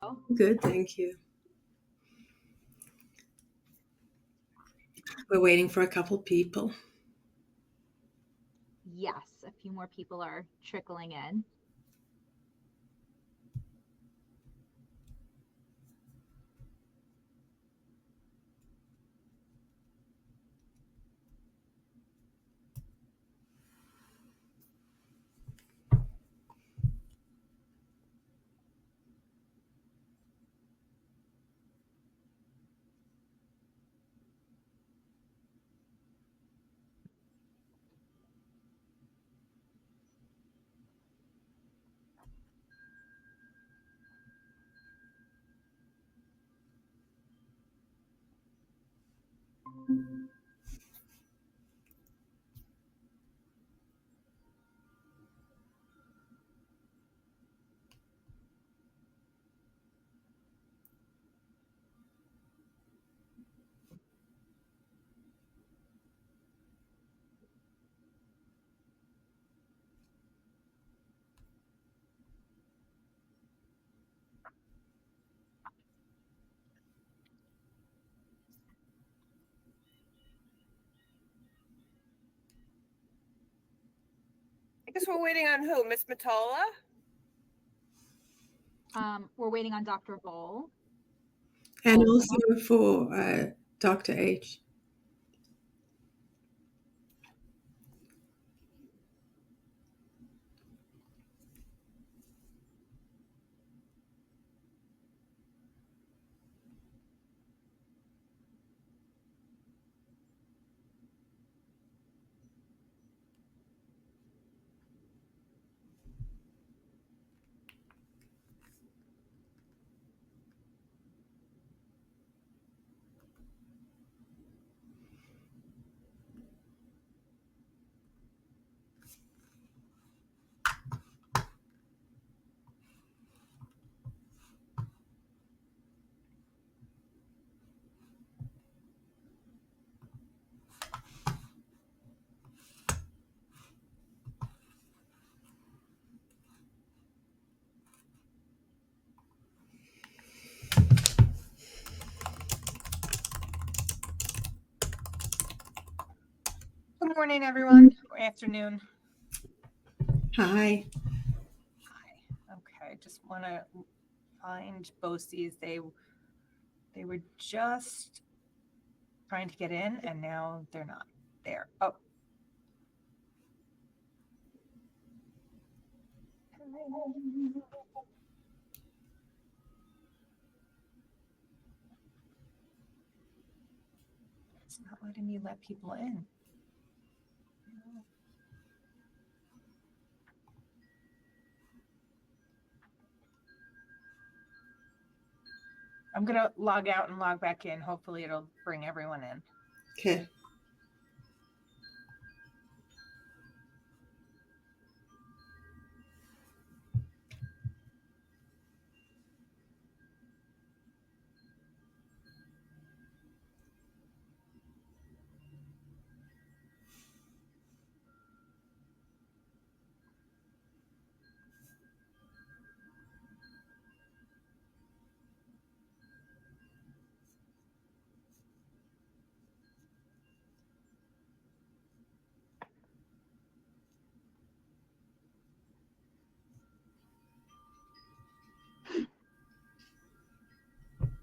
Oh, Good, thank you. We're waiting for a couple people. yes, a few more people are trickling in. I guess we're waiting on who? Miss Matola? We're waiting on Dr. Bowl. And also for Dr. H. Good morning, everyone, or afternoon. Hi. Hi. Okay, just want to find BOCES. They were just trying to get in, and now they're not there. Oh. It's not letting me let people in. I'm going to log out and log back in. Hopefully it'll bring everyone in. Okay.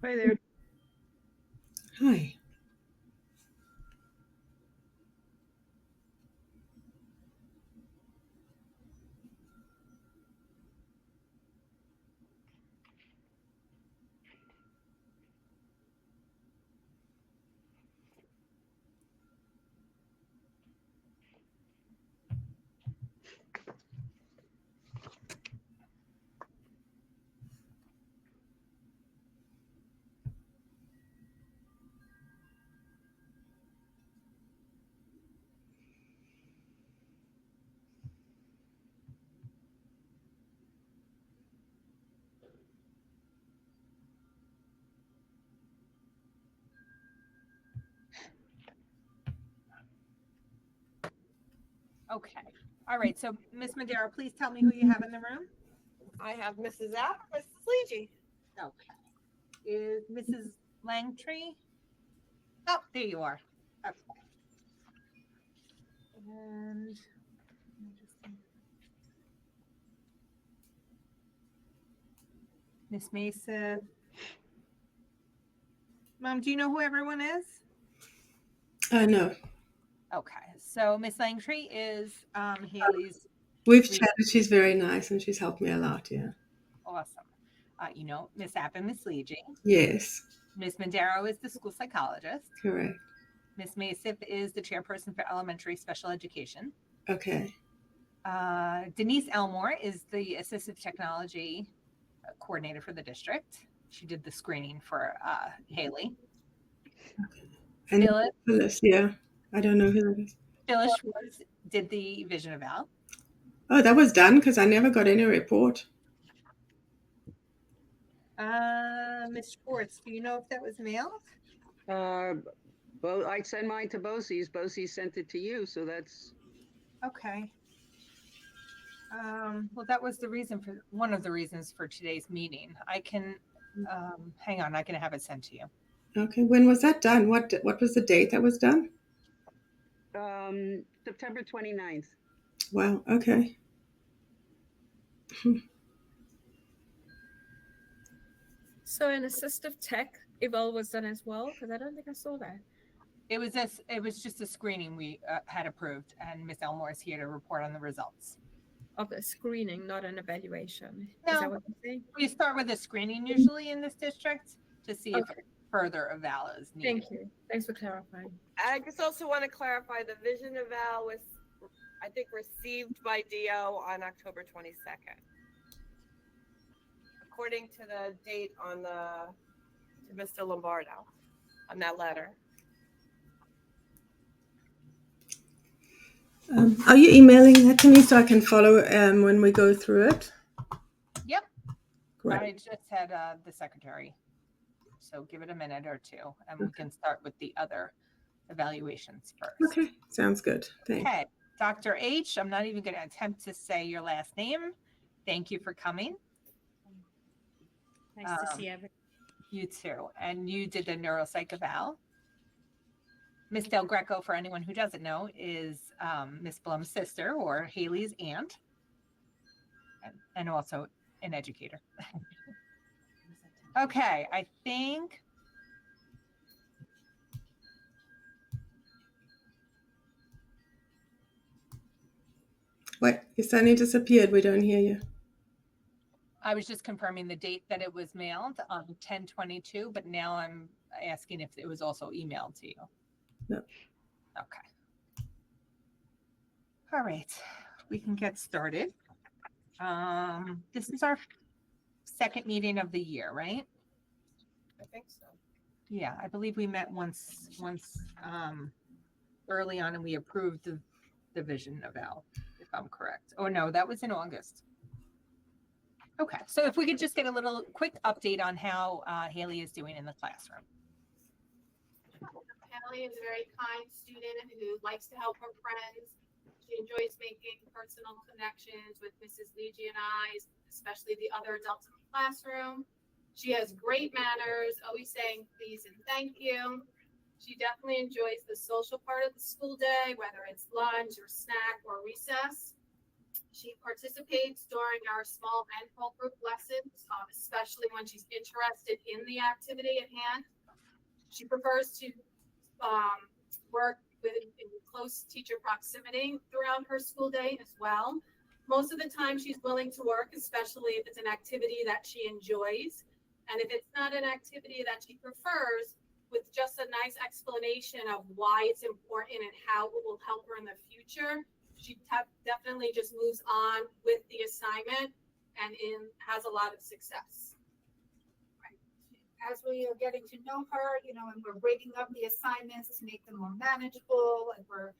Hi there. Hi. Okay. All right. So, Miss Madera, please tell me who you have in the room. I have Mrs. App, Mrs. Leegee. Okay. Is Mrs. Langtree? Oh, there you are. Okay. And let me just think. Miss Mesa. Mom, do you know who everyone is? No, Okay. So Miss Langtree is Hailey's. we've chatted. She's very nice and she's helped me a lot. Yeah. Awesome. Miss App and Miss Leeging. Yes, Miss Madero is the school psychologist. correct. Miss Masif is the chairperson for elementary special education. Okay. Denise Elmore is the assistive technology coordinator for the district. She did the screening for Hailey. And Phyllis, Phyllis, yeah. I don't know who that is. Phyllis Schwartz did the vision eval. Oh, that was done because I never got any report. Miss Schwartz, do you know if that was mailed? I sent mine to BOCES. BOCES sent it to you, so that's Okay. Well, that was one of the reasons for today's meeting. I can hang on. I can have it sent to you. Okay. When was that done? What was the date that was done? September 29th. Wow. Okay. So an assistive tech eval was done as well, because I don't think I saw that. It was just a screening we had approved, and Miss Elmore is here to report on the results. Of a screening, not an evaluation. No. Is that what you're saying? We start with a screening usually in this district to see if Okay. further eval is needed. Thank you. Thanks for clarifying. I just also want to clarify the vision eval was, I think, received by DO on October 22nd. According to the date on to Mr. Lombardo on that letter. Are you emailing that to me so I can follow when we go through it? Yep. Great. I just had the secretary. So give it a minute or two and we can start with the other evaluations first. Okay. Sounds good. Thanks. Okay. Dr. H, I'm not even going to attempt to say your last name. Thank you for coming. Nice to see everyone. You too. And you did the neuropsych eval. Miss Del Greco, for anyone who doesn't know, is Miss Blum's sister or Hailey's aunt, and also an educator. Okay, I think. What? You suddenly disappeared. We don't hear you. I was just confirming the date that it was mailed on 10/22, but now I'm asking if it was also emailed to you. No. Okay. All right, we can get started. This is our second meeting of the year, right? I think so. Yeah, I believe we met once early on and we approved the vision eval, if I'm correct. Oh no, that was in August. Okay, so if we could just get a little quick update on how Hailey is doing in the classroom. Hailey is a very kind student who likes to help her friends. She enjoys making personal connections with Mrs. Leegey and I, especially the other adults in the classroom. She has great manners, always saying please and thank you. She definitely enjoys the social part of the school day, whether it's lunch or snack or recess. She participates during our small and whole group lessons, especially when she's interested in the activity at hand. She prefers to work in close teacher proximity throughout her school day as well. Most of the time she's willing to work, especially if it's an activity that she enjoys. And if it's not an activity that she prefers, with just a nice explanation of why it's important and how it will help her in the future, she definitely just moves on with the assignment and has a lot of success. As we are getting to know her, and we're breaking up the assignments to make them more manageable, and we're,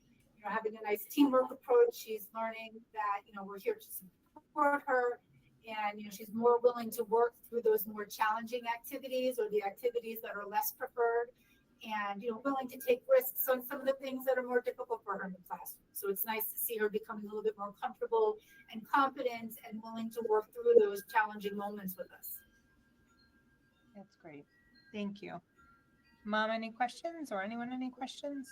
having a nice teamwork approach. She's learning that, we're here to support her, and, she's more willing to work through those more challenging activities or the activities that are less preferred, and, willing to take risks on some of the things that are more difficult for her in the classroom. So it's nice to see her becoming a little bit more comfortable and confident and willing to work through those challenging moments with us. That's great. Thank you. Mom, any questions or anyone any questions?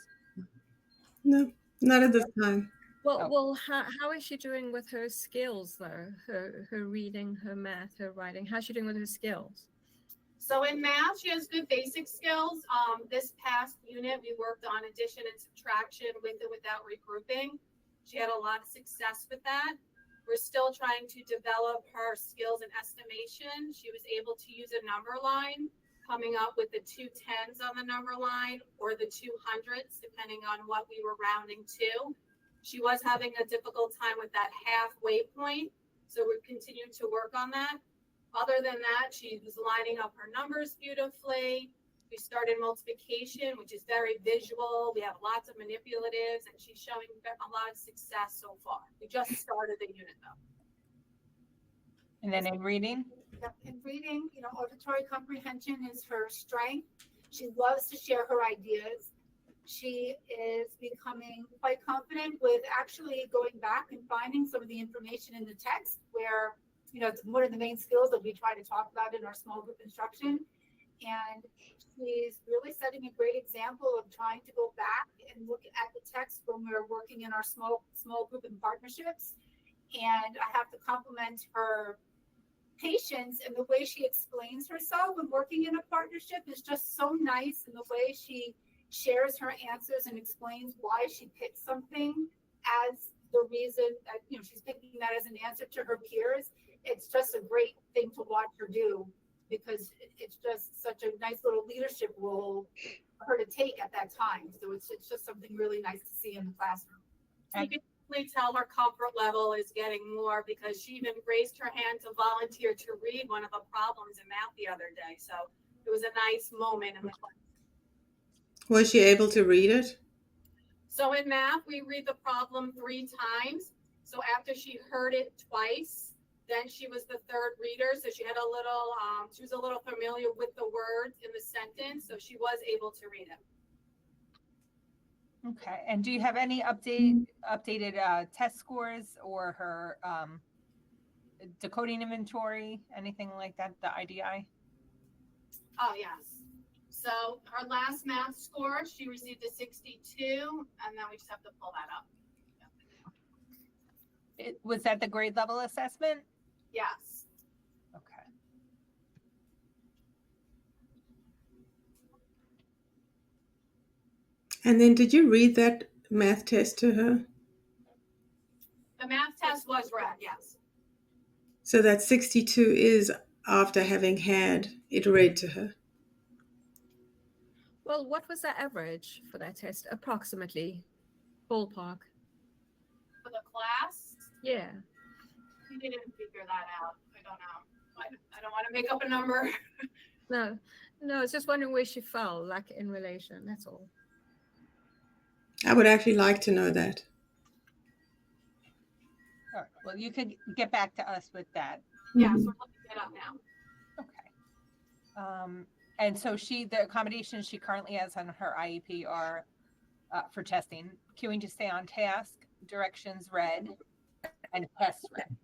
No, not at this time. Well, Oh. how is she doing with her skills though? Her reading, her math, her writing. How's she doing with her skills? So in math, she has good basic skills. This past unit, we worked on addition and subtraction with and without regrouping. She had a lot of success with that. We're still trying to develop her skills in estimation. She was able to use a number line, coming up with the 2 10s on the number line or the 200s, depending on what we were rounding to. She was having a difficult time with that halfway point, so we're continuing to work on that. Other than that, she was lining up her numbers beautifully. We started multiplication, which is very visual. We have lots of manipulatives, and she's showing a lot of success so far. We just started the unit though. And then in reading? Yep, in reading, auditory comprehension is her strength. She loves to share her ideas. She is becoming quite confident with actually going back and finding some of the information in the text where, it's one of the main skills that we try to talk about in our small group instruction. And she's really setting a great example of trying to go back and look at the text when we're working in our small group and partnerships. And I have to compliment her patience and the way she explains herself when working in a partnership is just so nice. And the way she shares her answers and explains why she picked something as the reason that, she's picking that as an answer to her peers. It's just a great thing to watch her do because it's just such a nice little leadership role for her to take at that time. So it's just something really nice to see in the classroom. You can definitely tell her comfort level is getting more because she even raised her hand to volunteer to read one of the problems in math the other day. So it was a nice moment in the class. Was she able to read it? So in math, we read the problem 3 times. So after she heard it twice, then she was the third reader. So she had she was a little familiar with the words in the sentence. So she was able to read it. Okay. And do you have any updated test scores or her decoding inventory, anything like that, the IDI? Oh, yes. So her last math score, she received a 62, and then we just have to pull that up. Was that the grade level assessment? Yes. Okay. And then did you read that math test to her? The math test was read, yes. So that 62 is after having had it read to her. Well, what was the average for that test, approximately? Ballpark. For the class, Yeah. we didn't figure that out. I don't know. I don't want to make up a number. No, I was just wondering where she fell, like in relation. That's all. I would actually like to know that. All right. Well, you could get back to us with that. Yes, we're looking it up now. Okay. And so the accommodations she currently has on her IEP are for testing, queuing to stay on task, directions read, and tests read.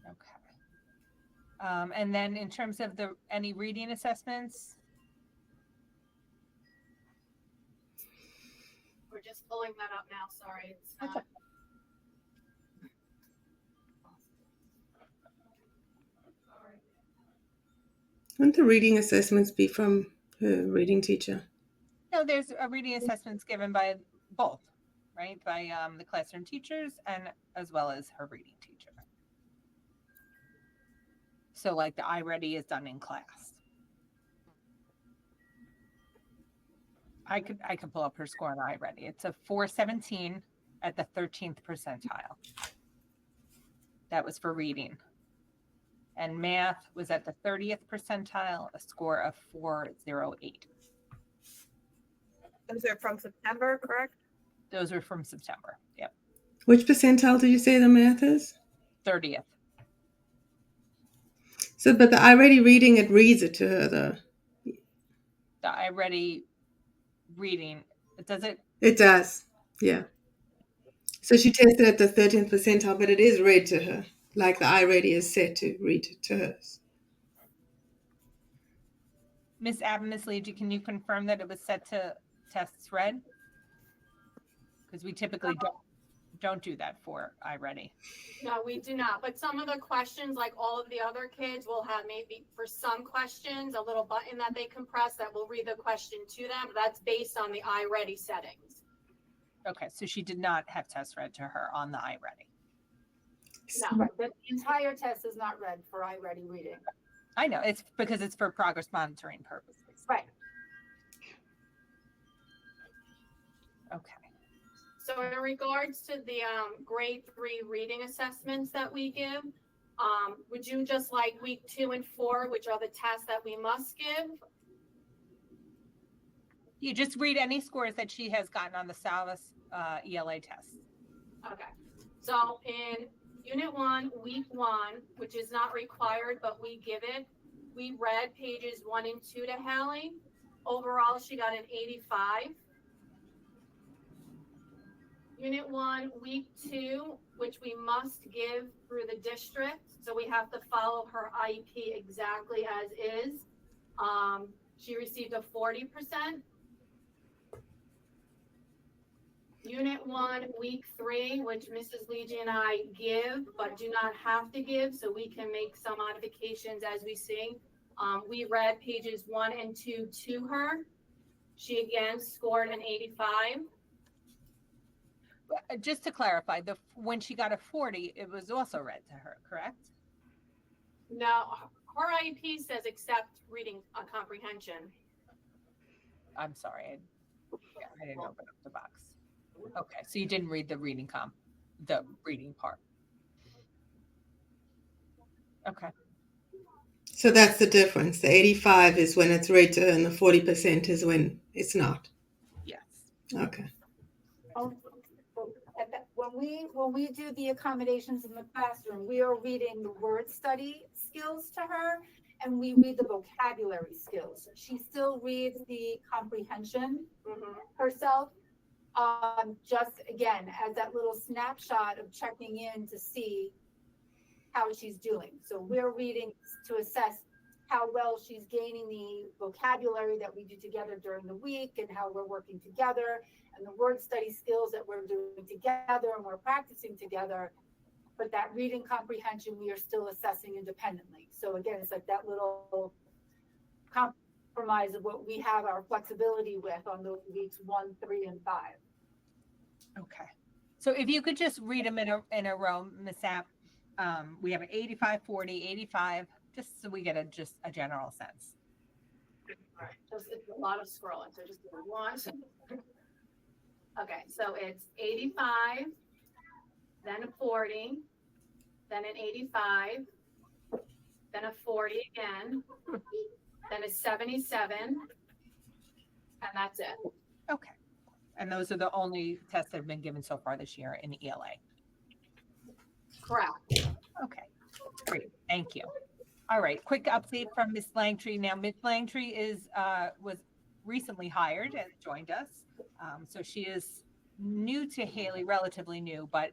Okay. And then in terms of any reading assessments? We're just pulling that up now. Sorry. It's That's not. Wouldn't the reading assessments be from her reading teacher? No, there's reading assessments given by both, right? By the classroom teachers and as well as her reading teacher. So like the iReady is done in class. I could pull up her score on iReady. It's a 417 at the 13th percentile. That was for reading. And math was at the 30th percentile, a score of 408. Those are from September, correct? Those are from September. Yep. Which percentile did you say the math is? 30th. So, but the iReady reading, it reads it to her though. The iReady reading, does it? It does, yeah. So she tested at the 13th percentile, but it is read to her. like the iReady is set to read to hers. Miss Abbott, Miss Leedy, can you confirm that it was set to tests read? Because we typically don't do that for iReady. No, we do not. But some of the questions, like all of the other kids, will have maybe for some questions a little button that they can press that will read the question to them. That's based on the iReady settings. Okay, so she did not have tests read to her on the iReady. No. Right, but the entire test is not read for iReady reading. I know, it's because it's for progress monitoring purposes. Right. Okay. So in regards to the grade 3 reading assessments that we give, would you just like week 2 and 4, which are the tests that we must give? You just read any scores that she has gotten on the Salus ELA test. Okay. So in Unit 1, Week 1, which is not required, but we give it, we read pages 1 and 2 to Hailey. Overall, she got an 85. Unit 1, Week 2, which we must give through the district. So we have to follow her IEP exactly as is. She received a 40%. Unit 1, Week 3, which Mrs. Leedy and I give, but do not have to give, so we can make some modifications as we see. We read pages 1 and 2 to her. She again scored an 85. Just to clarify, when she got a 40, it was also read to her, correct? Now, her IEP says accept reading comprehension. I'm sorry, I didn't open up the box. Okay, so you didn't read the reading part. Okay. So that's the difference. The 85 is when it's read to her, and the 40% is when it's not. Yes. Okay. When we do the accommodations in the classroom, we are reading the word study skills to her, and we read the vocabulary skills. She still reads the comprehension herself, just again as that little snapshot of checking in to see how she's doing. So we're reading to assess how well she's gaining the vocabulary that we do together during the week, and how we're working together, and the word study skills that we're doing together and we're practicing together. But that reading comprehension, we are still assessing independently. So again, it's like that little compromise of what we have our flexibility with on those weeks 1, 3, and 5. Okay. So if you could just read them in a row, Ms. App, we have an 85, 40, 85, just so we get just a general sense. Right. It's a lot of scrolling, so just give me one. Okay, so it's 85, then a 40, then an 85, then a 40 again, then a 77, and that's it. Okay. And those are the only tests that have been given so far this year in the ELA. Correct. Okay, great, thank you. All right, quick update from Ms. Langtree. Now, Ms. Langtree was recently hired and joined us. So she is new to Hailey, relatively new, but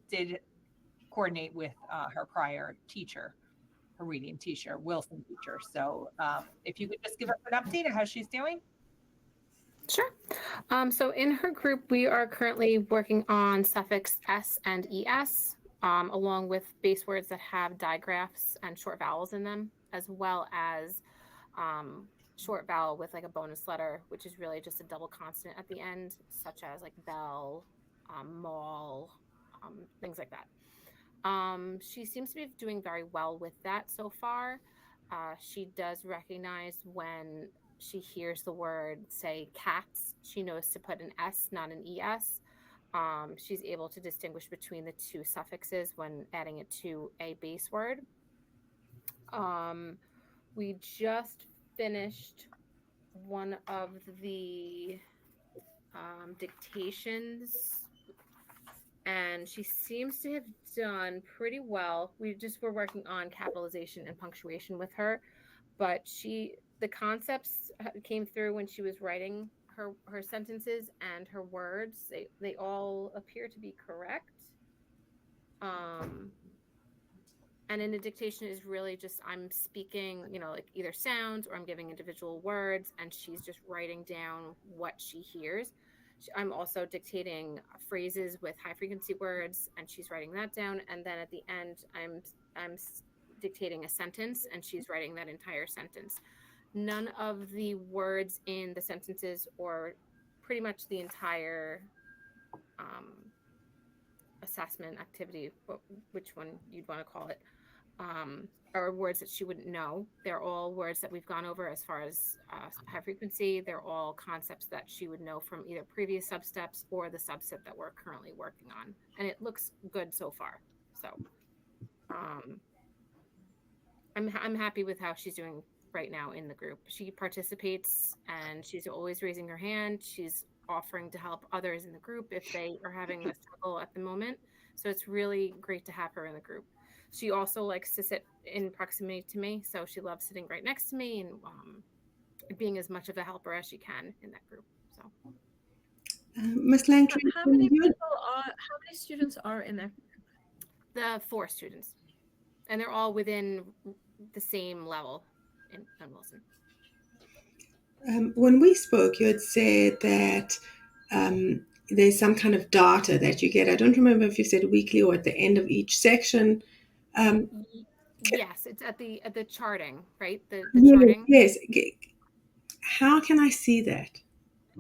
did coordinate with her prior teacher, her reading teacher, Wilson teacher. So if you could just give us an update of how she's doing. Sure. So in her group, we are currently working on suffix S and ES, along with base words that have digraphs and short vowels in them, as well as short vowel with like a bonus letter, which is really just a double consonant at the end, such as like bell, mall, things like that. She seems to be doing very well with that so far. She does recognize when she hears the word, say, cats, she knows to put an S, not an ES. She's able to distinguish between the two suffixes when adding it to a base word. We just finished one of the dictations, and she seems to have done pretty well. We just were working on capitalization and punctuation with her, but the concepts came through when she was writing her sentences and her words. They all appear to be correct. And in a dictation is really just I'm speaking, like either sounds or I'm giving individual words, and she's just writing down what she hears. I'm also dictating phrases with high frequency words, and she's writing that down. And then at the end, I'm dictating a sentence, and she's writing that entire sentence. None of the words in the sentences, or pretty much the entire assessment activity, which one you'd want to call it, are words that she wouldn't know. They're all words that we've gone over as far as high frequency. They're all concepts that she would know from either previous substeps or the subset that we're currently working on. And it looks good so far. So I'm happy with how she's doing right now in the group. She participates and she's always raising her hand. She's offering to help others in the group if they are having a struggle at the moment. So it's really great to have her in the group. She also likes to sit in proximity to me, so she loves sitting right next to me and being as much of a helper as she can in that group. So, Ms. Langtry, How many students are in there? The 4 students, and they're all within the same level in Wilson. When we spoke, you had said that there's some kind of data that you get. I don't remember if you said weekly or at the end of each section. Yes, it's at the charting, right? The yes, charting. Yes. How can I see that?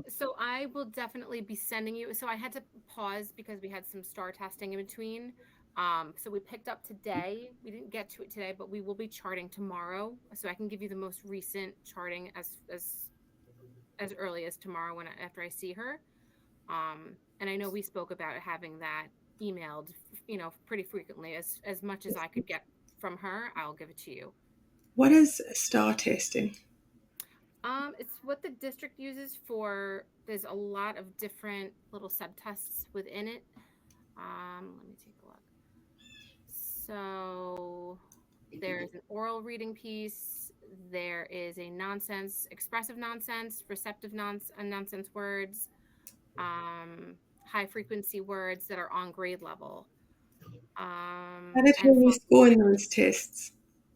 So I will definitely be sending you. So I had to pause because we had some star testing in between. So we picked up today. We didn't get to it today, but we will be charting tomorrow. So I can give you the most recent charting as early as tomorrow after I see her. And I know we spoke about having that emailed, pretty frequently. As much as I could get from her, I'll give it to you. What is star testing? It's what the district uses for. There's a lot of different little subtests within it. Let me take a look. So there's an oral reading piece. There is a nonsense, expressive nonsense, receptive nonsense words, high frequency words that are on grade level. How did Hailey score in those tests?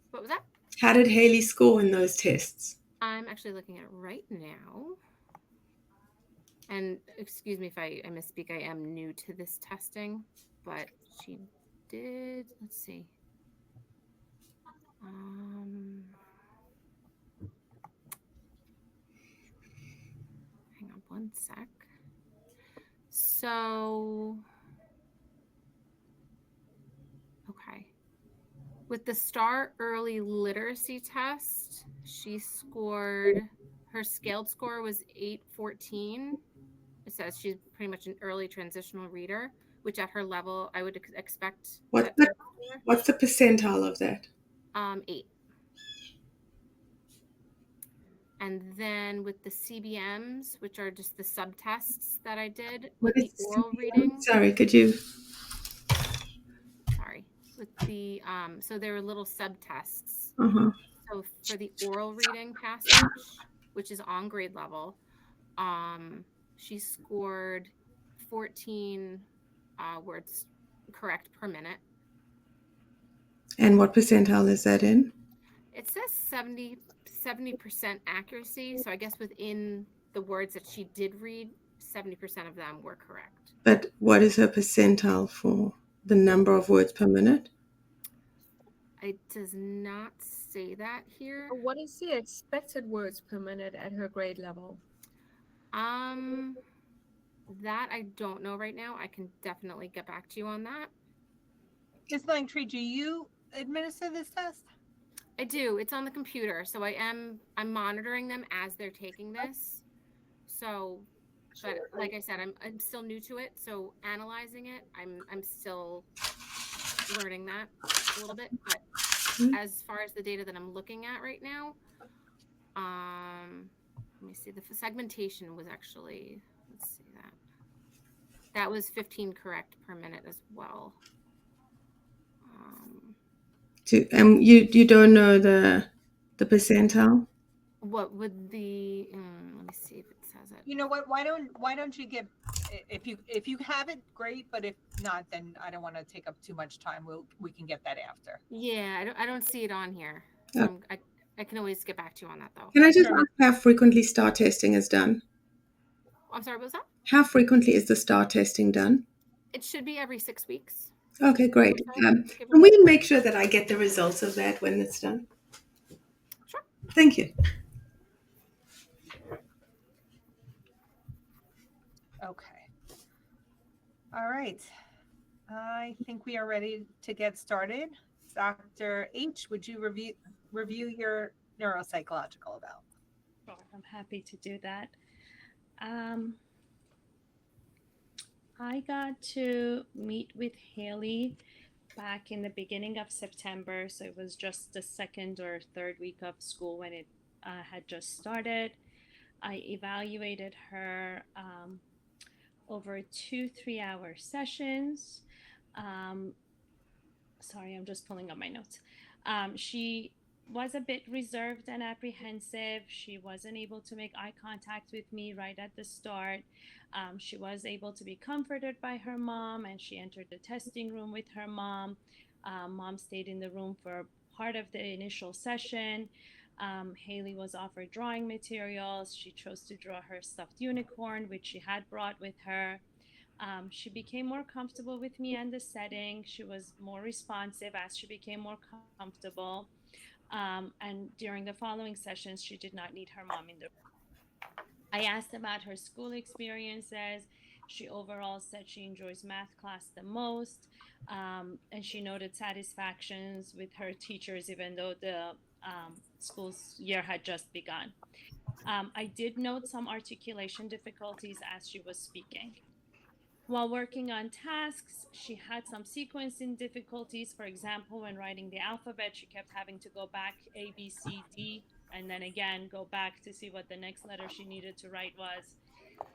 What was that? How did Hailey score in those tests? I'm actually looking at it right now. And excuse me if I misspeak. I am new to this testing, but she did. Let's see. Hang on one sec. So, okay. With the STAR early literacy test, she scored, her scaled score was 814. It says she's pretty much an early transitional reader, which at her level, I would expect. What's the percentile of that? 8. And then with the CBMs, which are just the subtests that I did with the oral reading. Sorry, could you? Sorry. With the, so there were little subtests. Uh-huh. So for the oral reading passage, which is on grade level, she scored 14 words correct per minute. And what percentile is that in? It says 70% accuracy. So I guess within the words that she did read, 70% of them were correct. But what is her percentile for the number of words per minute? It does not say that here. What is the expected words per minute at her grade level? That I don't know right now. I can definitely get back to you on that. Ms. Langtree, do you administer this test? I do. It's on the computer, so I'm monitoring them as they're taking this. So, but like I said, I'm still new to it, so analyzing it, I'm still learning that a little bit. But as far as the data that I'm looking at right now, let me see. The segmentation was actually, let's see that. That was 15 correct per minute as well. You don't know the percentile? What would the let me see if it's has it. You know what? Why don't you get, if you have it, great. But if not, then I don't want to take up too much time. We can get that after. Yeah, I don't see it on here. Yeah. So I can always get back to you on that though. Can I just Sure. ask how frequently STAR testing is done? I'm sorry, what was that? How frequently is the STAR testing done? It should be every 6 weeks. Okay, great. Give or Can we take. make sure that I get the results of that when it's done? Sure. Thank you. Okay. All right. I think we are ready to get started. Dr. H, would you review your neuropsychological eval? Sure, I'm happy to do that. I got to meet with Hailey back in the beginning of September, so it was just the second or third week of school when it had just started. I evaluated her over 2 3-hour sessions. Sorry, I'm just pulling up my notes. She was a bit reserved and apprehensive. She wasn't able to make eye contact with me right at the start. She was able to be comforted by her mom, and she entered the testing room with her mom. Mom stayed in the room for part of the initial session. Hailey was offered drawing materials. She chose to draw her stuffed unicorn, which she had brought with her. She became more comfortable with me and the setting. She was more responsive as she became more comfortable. And during the following sessions, she did not need her mom in the room. I asked about her school experiences. She overall said she enjoys math class the most, and she noted satisfactions with her teachers, even though the school year had just begun. I did note some articulation difficulties as she was speaking. While working on tasks, she had some sequencing difficulties. For example, when writing the alphabet, she kept having to go back A, B, C, D, and then again go back to see what the next letter she needed to write was.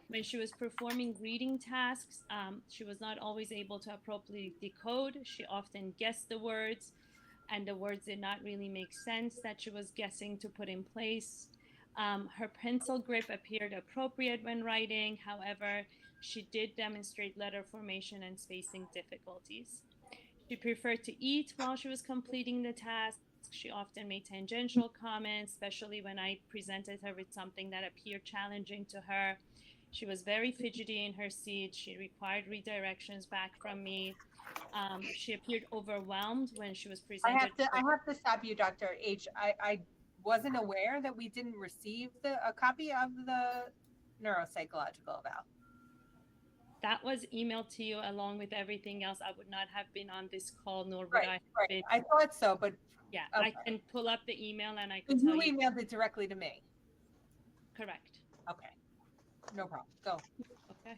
When she was performing reading tasks, she was not always able to appropriately decode. She often guessed the words, and the words did not really make sense that she was guessing to put in place. Her pencil grip appeared appropriate when writing. However, she did demonstrate letter formation and spacing difficulties. She preferred to eat while she was completing the task. She often made tangential comments, especially when I presented her with something that appeared challenging to her. She was very fidgety in her seat. She required redirections back from me. She appeared overwhelmed when she was presented. I have to stop you, Dr. H. I wasn't aware that we didn't receive a copy of the neuropsychological eval. That was emailed to you along with everything else. I would not have been on this call, nor would Right, I have right. been. I thought so, but Yeah, okay. I can pull up the email and I can You tell you. emailed it directly to me. Correct. Okay, no problem. Go. Okay.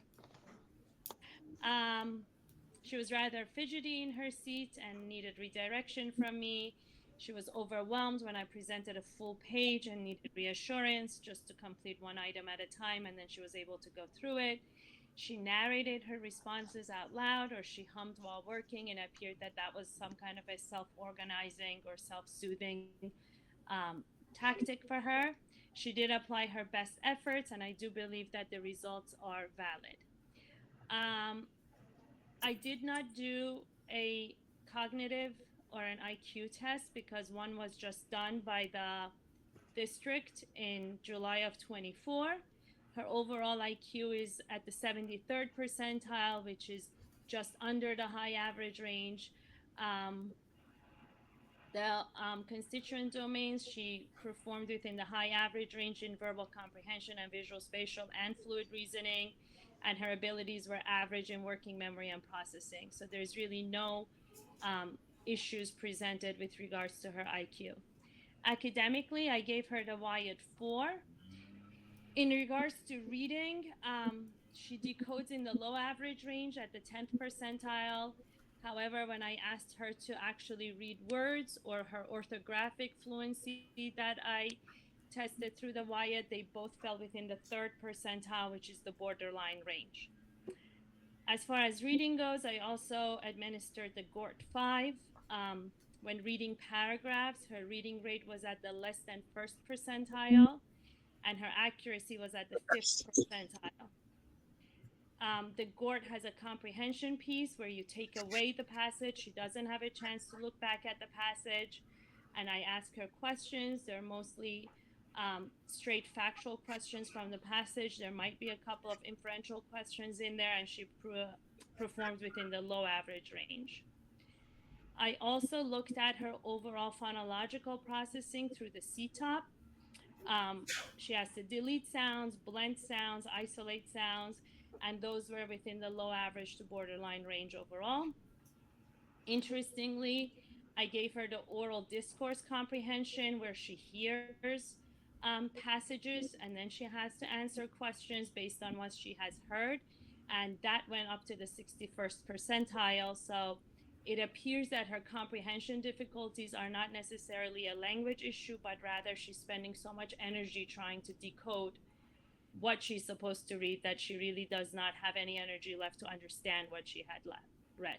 She was rather fidgety in her seat and needed redirection from me. She was overwhelmed when I presented a full page and needed reassurance just to complete one item at a time, and then she was able to go through it. She narrated her responses out loud, or she hummed while working, and it appeared that that was some kind of a self-organizing or self-soothing tactic for her. She did apply her best efforts, and I do believe that the results are valid. I did not do a cognitive or an IQ test because one was just done by the district in July of 24. Her overall IQ is at the 73rd percentile, which is just under the high average range. The constituent domains, she performed within the high average range in verbal comprehension and visual, spatial, and fluid reasoning, and her abilities were average in working memory and processing. So there's really no issues presented with regards to her IQ. Academically, I gave her the Wyatt 4. In regards to reading, she decodes in the low average range at the 10th percentile. However, when I asked her to actually read words or her orthographic fluency that I tested through the Wyatt, they both fell within the 3rd percentile, which is the borderline range. As far as reading goes, I also administered the GORT 5. When reading paragraphs, her reading rate was at the less than 1st percentile. and her accuracy was at the 5th percentile. The GORT has a comprehension piece where you take away the passage. She doesn't have a chance to look back at the passage. And I ask her questions. They're mostly straight factual questions from the passage. There might be a couple of inferential questions in there, and she performed within the low average range. I also looked at her overall phonological processing through the CTOP. She has to delete sounds, blend sounds, isolate sounds, and those were within the low average to borderline range overall. Interestingly, I gave her the oral discourse comprehension where she hears passages and then she has to answer questions based on what she has heard. And that went up to the 61st percentile. So it appears that her comprehension difficulties are not necessarily a language issue, but rather she's spending so much energy trying to decode what she's supposed to read that she really does not have any energy left to understand what she had read.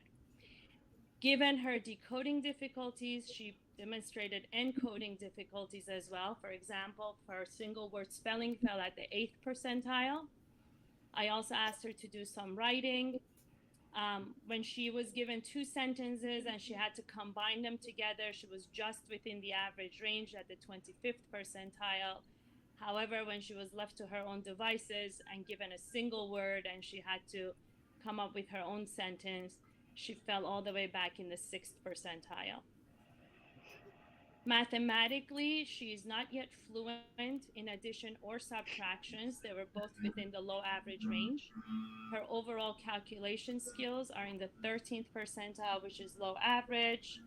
Given her decoding difficulties, she demonstrated encoding difficulties as well. For example, her single word spelling fell at the 8th percentile. I also asked her to do some writing. When she was given 2 sentences and she had to combine them together, she was just within the average range at the 25th percentile. However, when she was left to her own devices and given a single word and she had to come up with her own sentence, she fell all the way back in the 6th percentile. Mathematically, she is not yet fluent in addition or subtractions. They were both within the low average range. Her overall calculation skills are in the 13th percentile, which is low average.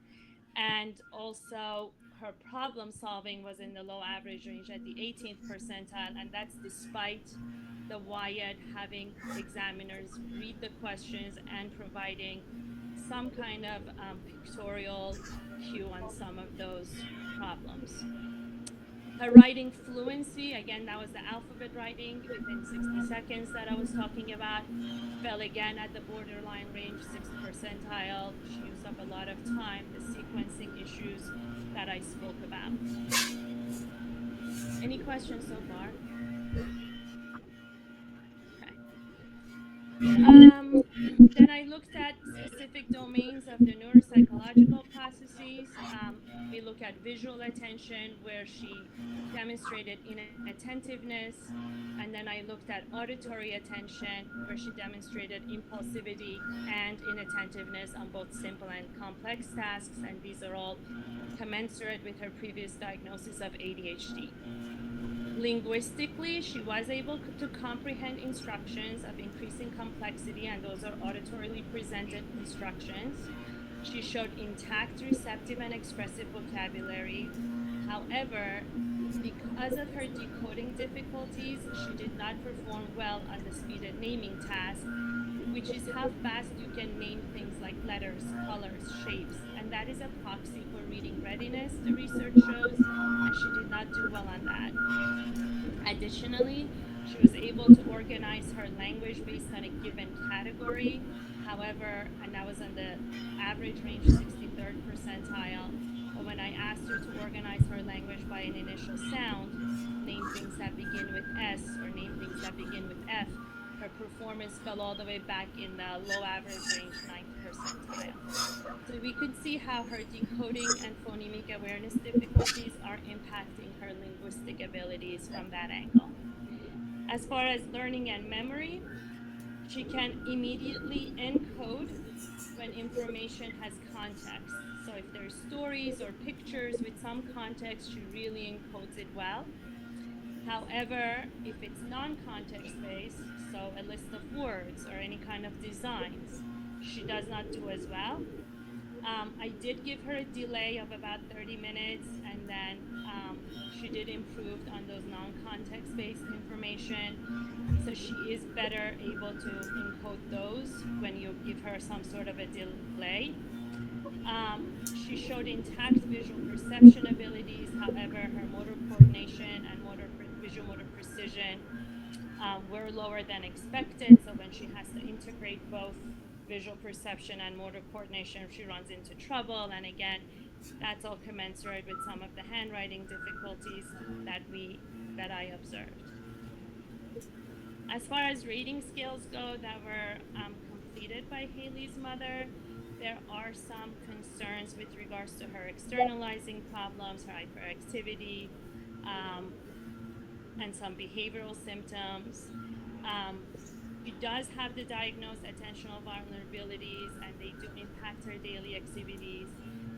And also her problem solving was in the low average range at the 18th percentile. And that's despite the WIAD having examiners read the questions and providing some kind of pictorial cue on some of those problems. Her writing fluency, again, that was the alphabet writing within 60 seconds that I was talking about, fell again at the borderline range, 6th percentile. She used up a lot of time, the sequencing issues that I spoke about. Any questions so far? Okay. Then I looked at specific domains of the neuropsychological processes. We look at visual attention, where she demonstrated inattentiveness. And then I looked at auditory attention, where she demonstrated impulsivity and inattentiveness on both simple and complex tasks. And these are all commensurate with her previous diagnosis of ADHD. Linguistically, she was able to comprehend instructions of increasing complexity, and those are auditorily presented instructions. She showed intact receptive and expressive vocabulary. However, because of her decoding difficulties, she did not perform well on the speeded naming task, which is how fast you can name things like letters, colors, shapes, and that is a proxy for reading readiness, the research shows, and she did not do well on that. Additionally, she was able to organize her language based on a given category. However, and that was on the average range 63rd percentile, but when I asked her to organize her language by an initial sound, name things that begin with S or name things that begin with F, her performance fell all the way back in the low average range 9th percentile. So we could see how her decoding and phonemic awareness difficulties are impacting her linguistic abilities from that angle. As far as learning and memory, she can immediately encode when information has context. So if there's stories or pictures with some context, she really encodes it well. However, if it's non-context based, so a list of words or any kind of designs, she does not do as well. I did give her a delay of about 30 minutes, and then she did improve on those non-context based information. So she is better able to encode those when you give her some sort of a delay. She showed intact visual perception abilities. However, her motor coordination and visual motor precision were lower than expected. So when she has to integrate both visual perception and motor coordination, she runs into trouble. And again, that's all commensurate with some of the handwriting difficulties that I observed. As far as reading skills go that were completed by Hailey's mother, there are some concerns with regards to her externalizing problems, her hyperactivity, and some behavioral symptoms. She does have the diagnosed attentional vulnerabilities, and they do impact her daily activities,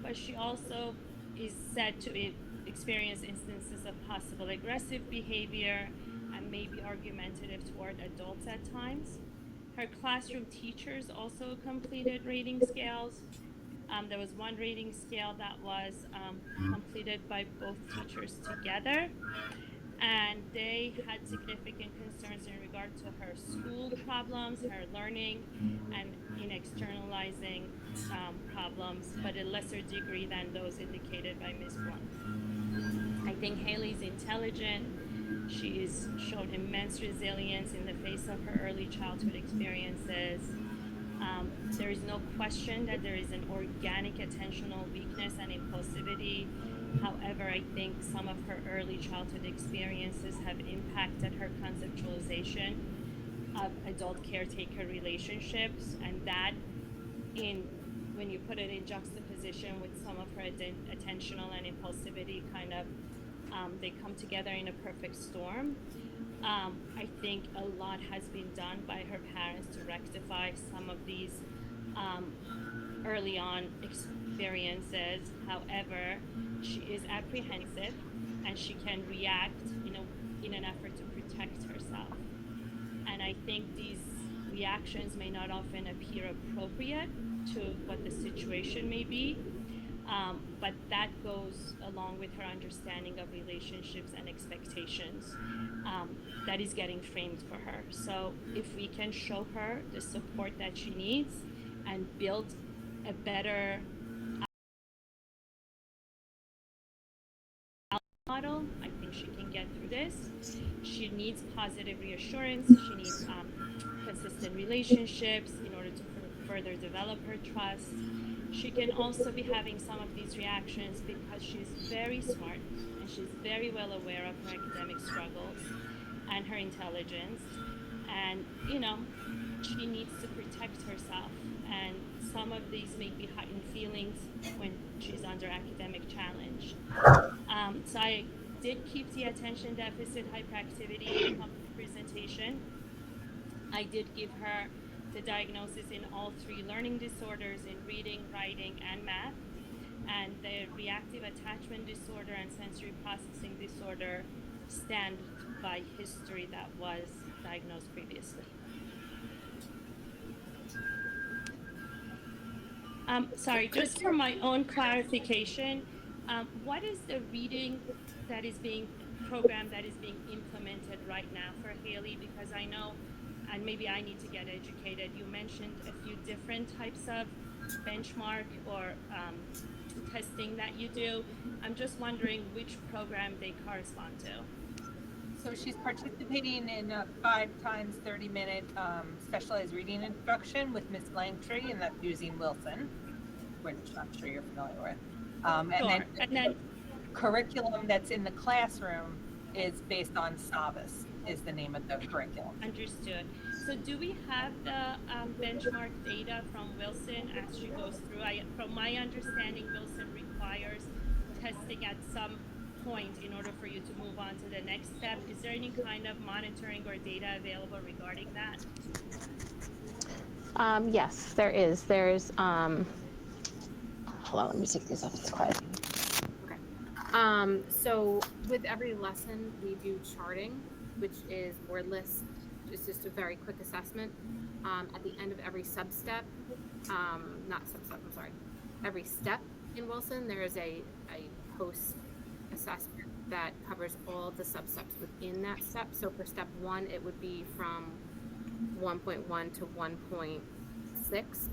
but she also is said to experience instances of possible aggressive behavior and maybe argumentative toward adults at times. Her classroom teachers also completed rating scales. There was one rating scale that was completed by both teachers together, and they had significant concerns in regard to her school problems, her learning, and in externalizing problems, but a lesser degree than those indicated by Ms. Blunt. I think Hailey's intelligent. She's shown immense resilience in the face of her early childhood experiences. There is no question that there is an organic attentional weakness and impulsivity. However, I think some of her early childhood experiences have impacted her conceptualization of adult caretaker relationships, and that, when you put it in juxtaposition with some of her attentional and impulsivity, kind of they come together in a perfect storm. I think a lot has been done by her parents to rectify some of these early on experiences. However, she is apprehensive and she can react in an effort to protect herself. And I think these reactions may not often appear appropriate to what the situation may be. But that goes along with her understanding of relationships and expectations that is getting framed for her. So if we can show her the support that she needs and build a better model, I think she can get through this. She needs positive reassurance. She needs consistent relationships in order to further develop her trust. She can also be having some of these reactions because she's very smart and she's very well aware of her academic struggles and her intelligence. And, she needs to protect herself. And some of these may be heightened feelings when she's under academic challenge. So I did keep the attention deficit hyperactivity presentation. I did give her the diagnosis in all three learning disorders, in reading, writing, and math. And the reactive attachment disorder and sensory processing disorder stand by history that was diagnosed previously. Sorry, just for my own clarification, what is the reading that is being programmed, that is being implemented right now for Hailey? Because I know, and maybe I need to get educated, you mentioned a few different types of benchmark or testing that you do. I'm just wondering which program they correspond to. So she's participating in a 5 times 30-minute specialized reading instruction with Miss Langtree, and that's using Wilson, which I'm sure you're familiar with. And then curriculum that's in the classroom is based on Savas, is the name of the curriculum. Understood. So do we have the benchmark data from Wilson as she goes through? From my understanding, Wilson requires testing at some point in order for you to move on to the next step. Is there any kind of monitoring or data available regarding that? Yes, there is. There's, hold on, let me take these off, it's quiet. Okay. So with every lesson, we do charting, which is wordless. It's just a very quick assessment. At the end of every sub-step, every step in Wilson, there is a post assessment that covers all the sub-steps within that step. So for step 1, it would be from 1.1 to 1.6.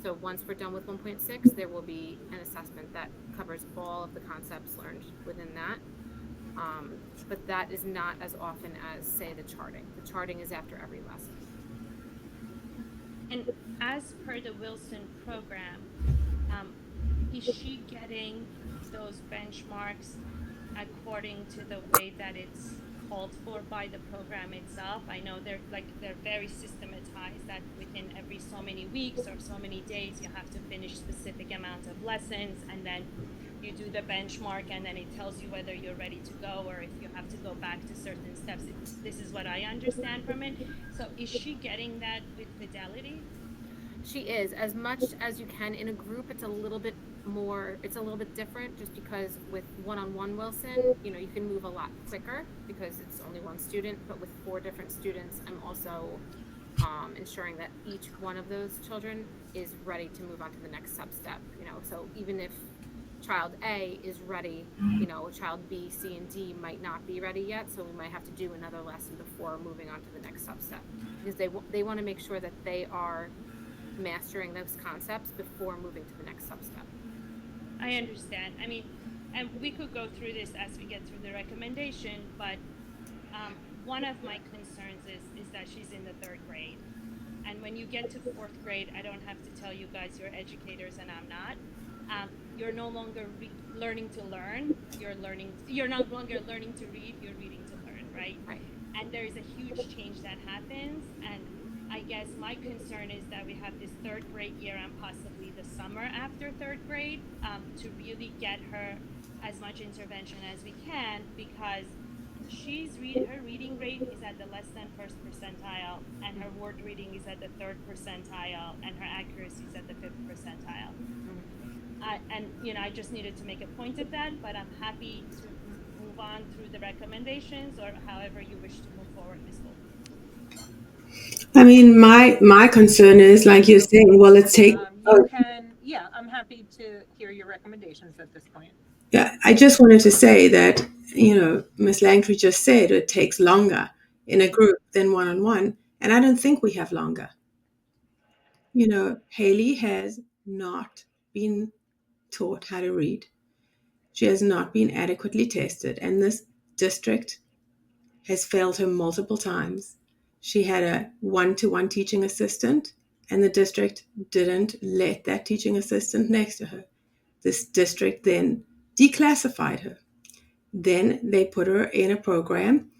So once we're done with 1.6, there will be an assessment that covers all of the concepts learned within that. But that is not as often as, say, the charting. The charting is after every lesson. And as per the Wilson program, is she getting those benchmarks according to the way that it's called for by the program itself? I know they're very systematized, that within every so many weeks or so many days you have to finish specific amount of lessons, and then you do the benchmark, and then it tells you whether you're ready to go or if you have to go back to certain steps. This is what I understand from it. So is she getting that with fidelity? She is, as much as you can. In a group, it's a little bit different, just because with one-on-one Wilson, you can move a lot quicker because it's only one student. But with 4 different students, I'm also ensuring that each one of those children is ready to move on to the next sub-step. So even if child A is ready, child B, C, and D might not be ready yet, so we might have to do another lesson before moving on to the next sub-step, because they want to make sure that they are mastering those concepts before moving to the next sub-step. I understand. I mean, and we could go through this as we get through the recommendation, but one of my concerns is that she's in the 3rd grade. And when you get to 4th grade, I don't have to tell you guys, you're educators and I'm not. You're no longer learning to learn. You're no longer learning to read. You're reading to learn, right? Right. And there is a huge change that happens. And I guess my concern is that we have this 3rd grade year and possibly the summer after 3rd grade to really get her as much intervention as we can, because her reading rate is at the less than 1st percentile, and her word reading is at the 3rd percentile, and her accuracy is at the 5th percentile. And I just needed to make a point of that, but I'm happy to move on through the recommendations, or however you wish to move forward, Ms. Gold. I mean, my concern is, like you're saying, well, let's take. I'm happy to hear your recommendations at this point. Yeah, I just wanted to say that, Ms. Langtry just said it takes longer in a group than one-on-one, and I don't think we have longer. Hailey has not been taught how to read. She has not been adequately tested, and this district has failed her multiple times. She had a one-to-one teaching assistant, and the district didn't let that teaching assistant next to her. This district then declassified her. Then they put her in a program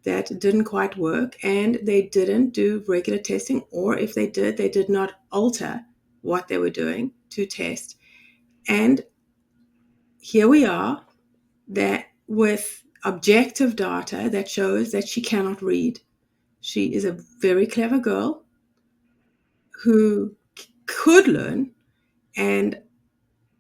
that didn't quite work, and they didn't do regular testing, or if they did not alter what they were doing to test. And here we are, that with objective data that shows that she cannot read. She is a very clever girl who could learn, and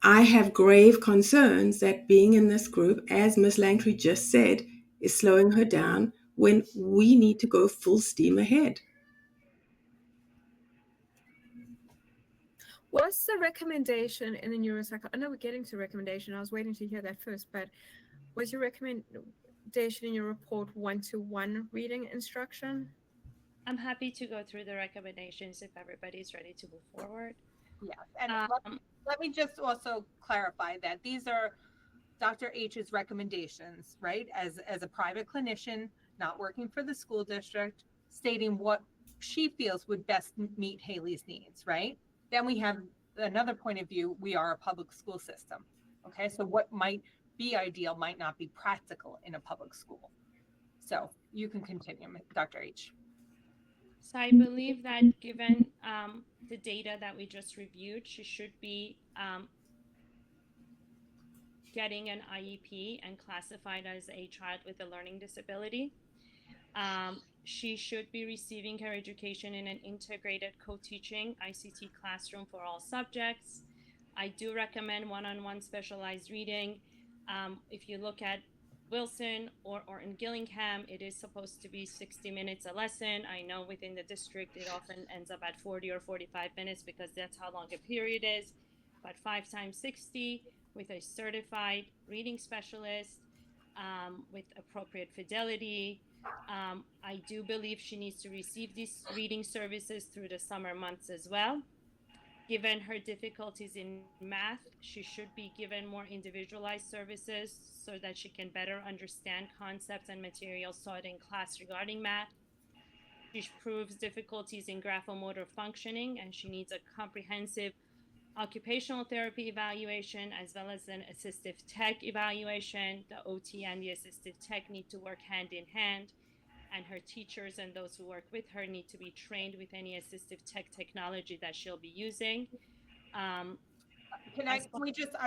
I have grave concerns that being in this group, as Ms. Langtry just said, is slowing her down when we need to go full steam ahead. What's the recommendation in the Neuropsych? I know we're getting to recommendation. I was waiting to hear that first, but was your recommendation in your report one-to-one reading instruction? I'm happy to go through the recommendations if everybody's ready to move forward. Yeah, and let me just also clarify that these are Dr. H's recommendations, right? As a private clinician, not working for the school district, stating what she feels would best meet Hailey's needs, right? Then we have another point of view. We are a public school system. Okay, so what might be ideal might not be practical in a public school. So you can continue, Dr. H. So I believe that given the data that we just reviewed, she should be getting an IEP and classified as a child with a learning disability. She should be receiving her education in an integrated co-teaching ICT classroom for all subjects. I do recommend one-on-one specialized reading. If you look at Wilson or in Gillingham, it is supposed to be 60 minutes a lesson. I know within the district, it often ends up at 40 or 45 minutes because that's how long a period is. But 5 times 60 with a certified reading specialist with appropriate fidelity. I do believe she needs to receive these reading services through the summer months as well. Given her difficulties in math, she should be given more individualized services so that she can better understand concepts and materials taught in class regarding math. She proves difficulties in graphomotor functioning, and she needs a comprehensive occupational therapy evaluation as well as an assistive tech evaluation. The OT and the assistive tech need to work hand in hand, and her teachers and those who work with her need to be trained with any assistive tech technology that she'll be using. I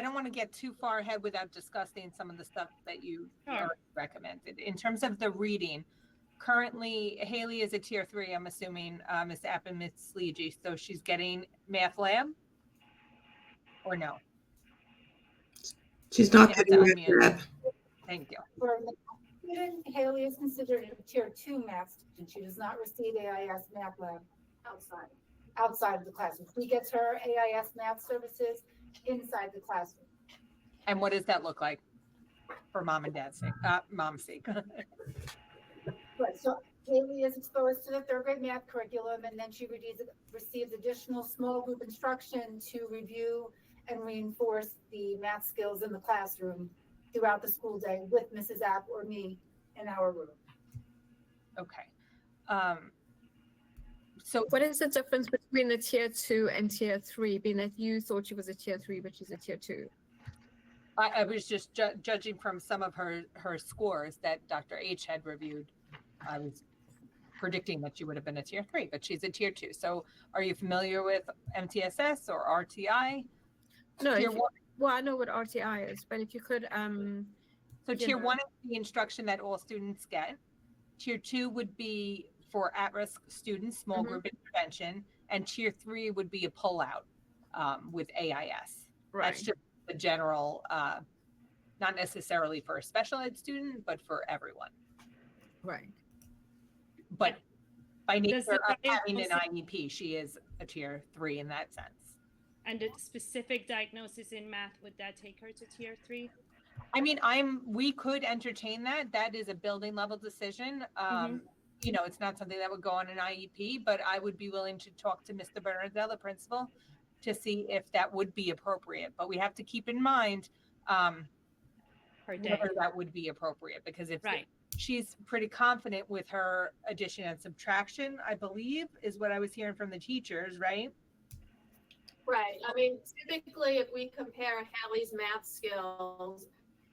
don't want to get too far ahead without discussing some of the stuff that you Sure. already recommended. In terms of the reading, currently Hailey is a tier 3, I'm assuming, Miss App and Miss Leege, so she's getting math lab or no? She's not You have getting to math unmute. lab. Thank you. For the student, Hailey is considered a tier 2 math student. She does not receive AIS math lab outside of the classroom. She gets her AIS math services inside the classroom. And what does that look like for mom and dad's sake? Mom's sake. Right, so Hailey is exposed to the 3rd grade math curriculum, and then she receives additional small group instruction to review and reinforce the math skills in the classroom throughout the school day with Mrs. App or me in our room. Okay. So What is the difference between the tier 2 and tier 3, being that you thought she was a tier 3, but she's a tier 2? I was just judging from some of her scores that Dr. H had reviewed. I was predicting that she would have been a tier 3, but she's a tier 2. So are you familiar with MTSS or RTI? No, tier 1. Well, I know what RTI is, but if you could, So tier 1 is the instruction that all students get. Tier 2 would be for at-risk students, small group intervention, and tier 3 would be a pullout with AIS. Right. That's just the general, not necessarily for a special ed student, but for everyone. Right. But by nature of the having an IEP, she is a tier 3 in that sense. And the specific diagnosis in math, would that take her to tier 3? I mean, we could entertain that. That is a building level decision. You know, it's not something that would go on an IEP, but I would be willing to talk to Mr. Bernardell, the principal, to see if that would be appropriate. But we have to keep in mind whether that would be appropriate, because if she's pretty confident with her addition and subtraction, I believe, is what I was hearing from the teachers, right? Right. I mean, typically, if we compare Hailey's math skills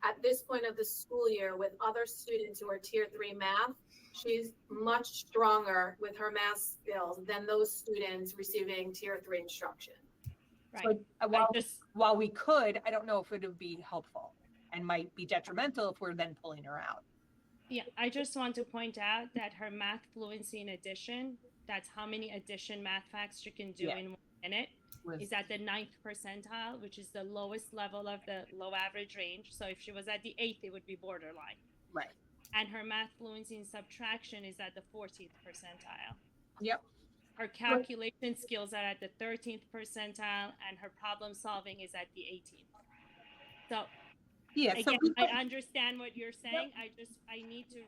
at this point of the school year with other students who are tier 3 math, she's much stronger with her math skills than those students receiving tier 3 instruction. Right. So while we could, I don't know if it would be helpful and might be detrimental if we're then pulling her out. Yeah, I just want to point out that her math fluency in addition, that's how many addition math facts she can do in 1 minute, is at the 9th percentile, which is the lowest level of the low average range. So if she was at the 8th, it would be borderline. Right. And her math fluency in subtraction is at the 14th percentile. Yep. Her calculation skills are at the 13th percentile, and her problem solving is at the 18th. So yeah, again, I understand what you're saying. I need to,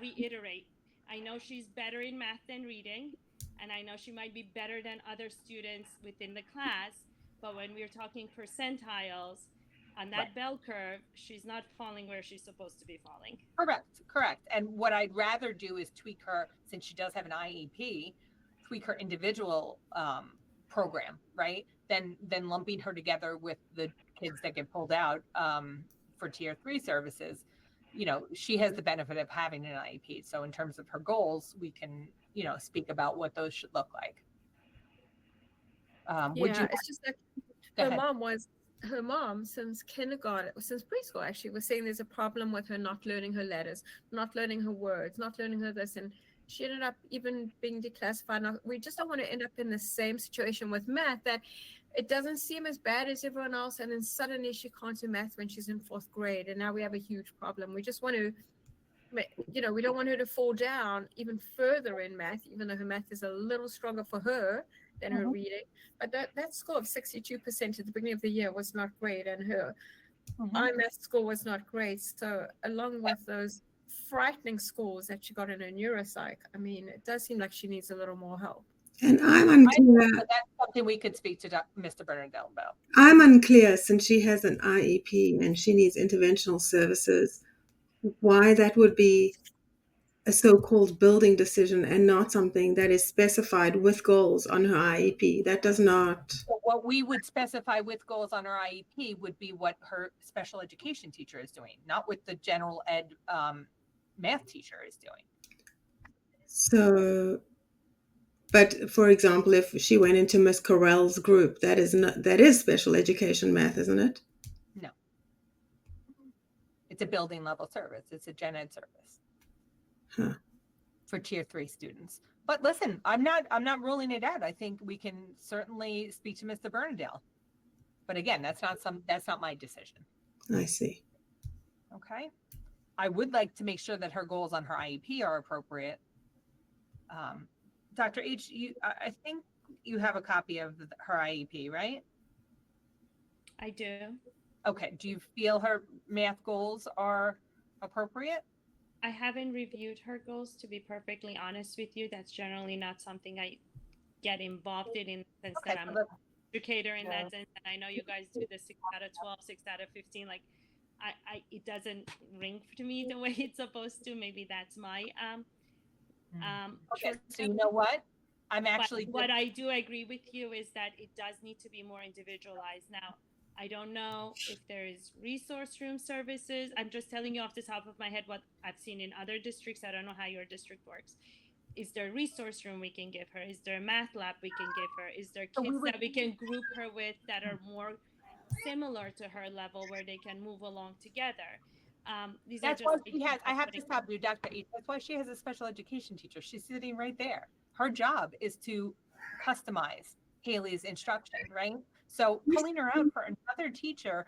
reiterate. I know she's better in math than reading, and I know she might be better than other students within the class, but when we're talking percentiles on that bell curve, she's not falling where she's supposed to be falling. Correct. And what I'd rather do is tweak her, since she does have an IEP, tweak her individual program, right? Then lumping her together with the kids that get pulled out for tier 3 services. She has the benefit of having an IEP. So in terms of her goals, we can, speak about what those should look like. It's just like her mom since preschool actually was saying there's a problem with her not learning her letters, not learning her words, not learning her this, and she ended up even being declassified. Now, we just don't want to end up in the same situation with math, that it doesn't seem as bad as everyone else, and then suddenly she can't do math when she's in 4th grade, and now we have a huge problem. We just want to, we don't want her to fall down even further in math, even though her math is a little stronger for her than her reading. But that score of 62% at the beginning of the year was not great, and her IMath score was not great. So along with those frightening scores that she got in her neuropsych, I mean, it does seem like she needs a little more help. And I'm unclear. That's something we could speak to Mr. Bernardell about. I'm unclear, since she has an IEP and she needs interventional services, why that would be a so-called building decision and not something that is specified with goals on her IEP. That does not. What we would specify with goals on her IEP would be what her special education teacher is doing, not what the general ed math teacher is doing. So, but for example, if she went into Miss Carell's group, that is special education math, isn't it? No. It's a building level service. It's a gen ed service. Huh. For tier 3 students. But listen, I'm not ruling it out. I think we can certainly speak to Mr. Bernadelle. But again, that's not my decision. I see. Okay. I would like to make sure that her goals on her IEP are appropriate. Dr. H, I think you have a copy of her IEP, right? I do. Okay. Do you feel her math goals are appropriate? I haven't reviewed her goals, to be perfectly honest with you. That's generally not something I get involved in the sense that I'm an educator in that sense. And I know you guys do the 6 out of 12, 6 out of 15. Like, it doesn't ring to me the way it's supposed to. Maybe that's my okay. So you know what? What I do agree with you is that it does need to be more individualized. Now, I don't know if there is resource room services. I'm just telling you off the top of my head what I've seen in other districts. I don't know how your district works. Is there a resource room we can give her? Is there a math lab we can give her? Is there kids that we can group her with that are more similar to her level where they can move along together? That's why she has, I have to stop you, Dr. H. That's why she has a special education teacher. She's sitting right there. Her job is to customize Hailey's instruction, right? So pulling her out for another teacher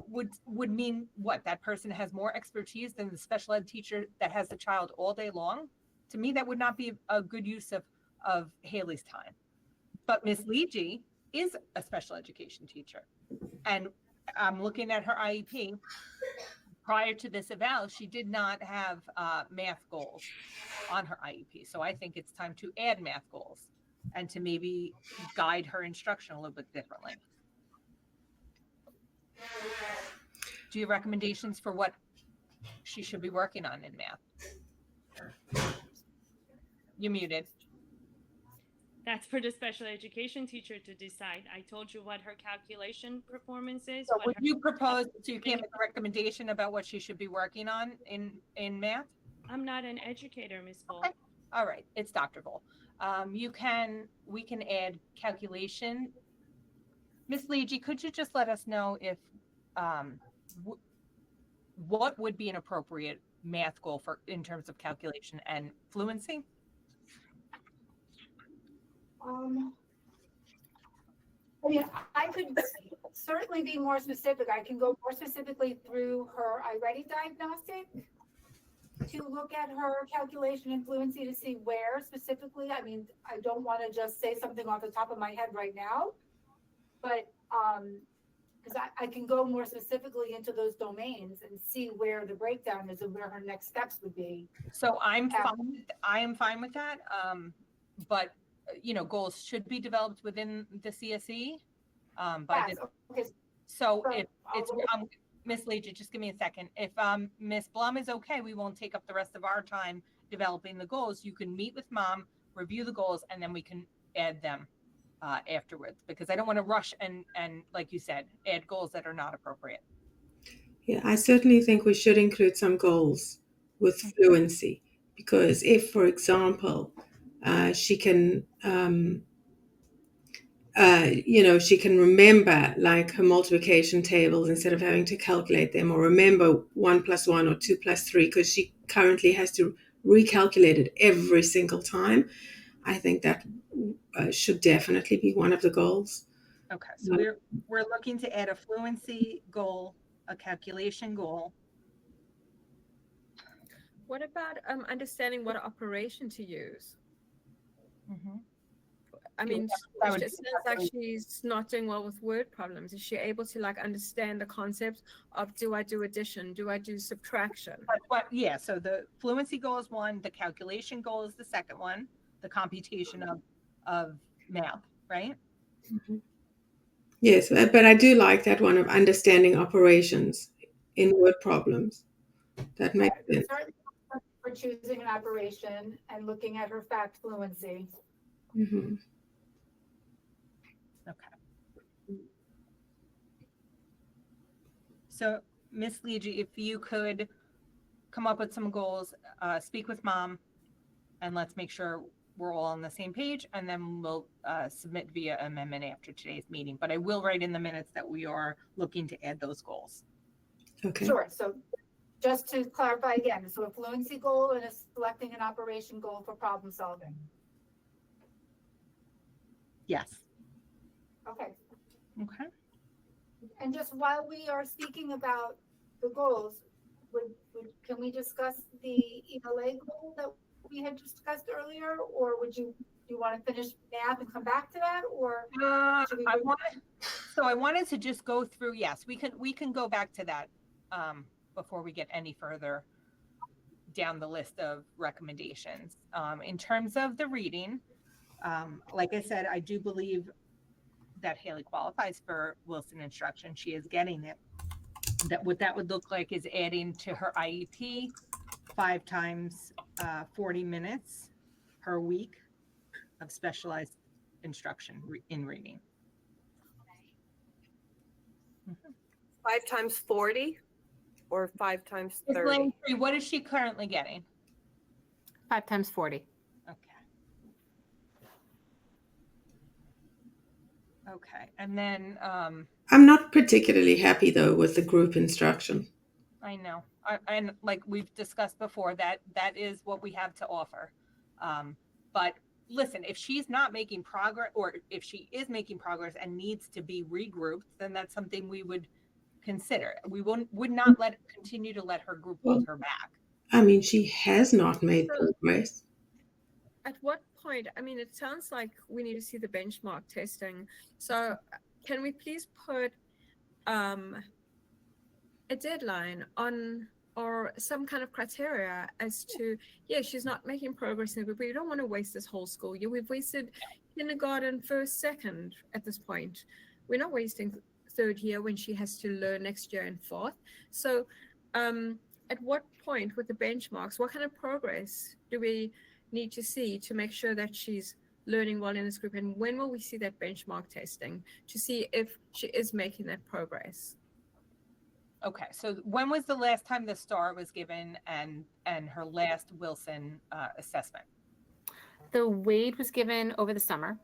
would mean what? That person has more expertise than the special ed teacher that has the child all day long? To me, that would not be a good use of Hailey's time. But Miss Leegee is a special education teacher. And I'm looking at her IEP. Prior to this eval, she did not have math goals on her IEP. So I think it's time to add math goals and to maybe guide her instruction a little bit differently. Do you have recommendations for what she should be working on in math? You're muted. That's for the special education teacher to decide. I told you what her calculation performance is. So would you propose, so you can't make a recommendation about what she should be working on in math? I'm not an educator, Ms. Bull. Okay. All right, it's Dr. Bull. We can add calculation. Ms. Leegee, could you just let us know if what would be an appropriate math goal for in terms of calculation and fluency? I mean, I could certainly be more specific. I can go more specifically through her iReady diagnostic to look at her calculation and fluency to see where specifically. I mean, I don't want to just say something off the top of my head right now, but because I can go more specifically into those domains and see where the breakdown is and where her next steps would be. So I am fine with that. But you know, goals should be developed within the CSE. So if it's Miss Leegee, just give me a second. If Miss Blum is okay, we won't take up the rest of our time developing the goals. You can meet with mom, review the goals, and then we can add them afterwards, because I don't want to rush and like you said, add goals that are not appropriate. Yeah, I certainly think we should include some goals with fluency, because if, for example, she can, she can remember like her multiplication tables instead of having to calculate them, or remember 1 + 1 or 2 + 3, because she currently has to recalculate it every single time. I think that should definitely be one of the goals. Okay, so we're looking to add a fluency goal, a calculation goal. What about understanding what operation to use? Mm-hmm. I mean, it sounds like she's not doing well with word problems. Is she able to like understand the concept of, do I do addition? Do I do subtraction? Yeah, so the fluency goal is one, the calculation goal is the second one, the computation of math, right? Mm-hmm. Yes, but I do like that one of understanding operations in word problems. That makes sense. For choosing an operation and looking at her fact fluency. Mm-hmm. Okay. So, Miss Leege, if you could come up with some goals, speak with mom, and let's make sure we're all on the same page, and then we'll submit via amendment after today's meeting. But I will write in the minutes that we are looking to add those goals. Okay. Sure. So just to clarify again, so a fluency goal and a selecting an operation goal for problem solving. Yes. Okay. Okay. And just while we are speaking about the goals, can we discuss the ELA goal that we had discussed earlier, or do you want to finish math and come back to that, or I wanted to just go through. Yes, we can go back to that before we get any further down the list of recommendations. In terms of the reading, like I said, I do believe that Hailey qualifies for Wilson instruction. She is getting it. That what that would look like is adding to her IEP 5 times 40 minutes per week of specialized instruction in reading. 5 times 40 or 5 times 30? What is she currently getting? 5 times 40. Okay. And then I'm not particularly happy though with the group instruction. I know. And like we've discussed before, that is what we have to offer. But listen, if she's not making progress, or if she is making progress and needs to be regrouped, then that's something we would consider. We would not continue to let her group hold her back. I mean, she has not made progress. At what point, I mean, it sounds like we need to see the benchmark testing. So can we please put a deadline on, or some kind of criteria as to, yeah, she's not making progress in it, but we don't want to waste this whole school year. We've wasted kindergarten, first, second at this point. We're not wasting third year when she has to learn next year and fourth. So at what point with the benchmarks, what kind of progress do we need to see to make sure that she's learning well in this group? And when will we see that benchmark testing to see if she is making that progress? Okay, so when was the last time the STAR was given and her last Wilson assessment? The Wade was given over the summer.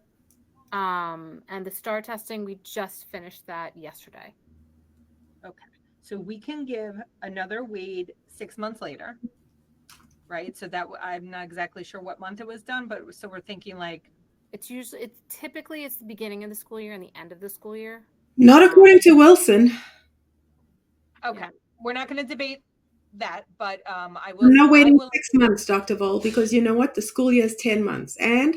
And the STAR testing, we just finished that yesterday. Okay, so we can give another Wade 6 months later, right? So that I'm not exactly sure what month it was done, but so we're thinking like it's typically the beginning of the school year and the end of the school year. Not according to Wilson. Okay, yeah. We're not going to debate that, but I will. I'm not waiting 6 months, Dr. Vol, because you know what? The school year is 10 months, and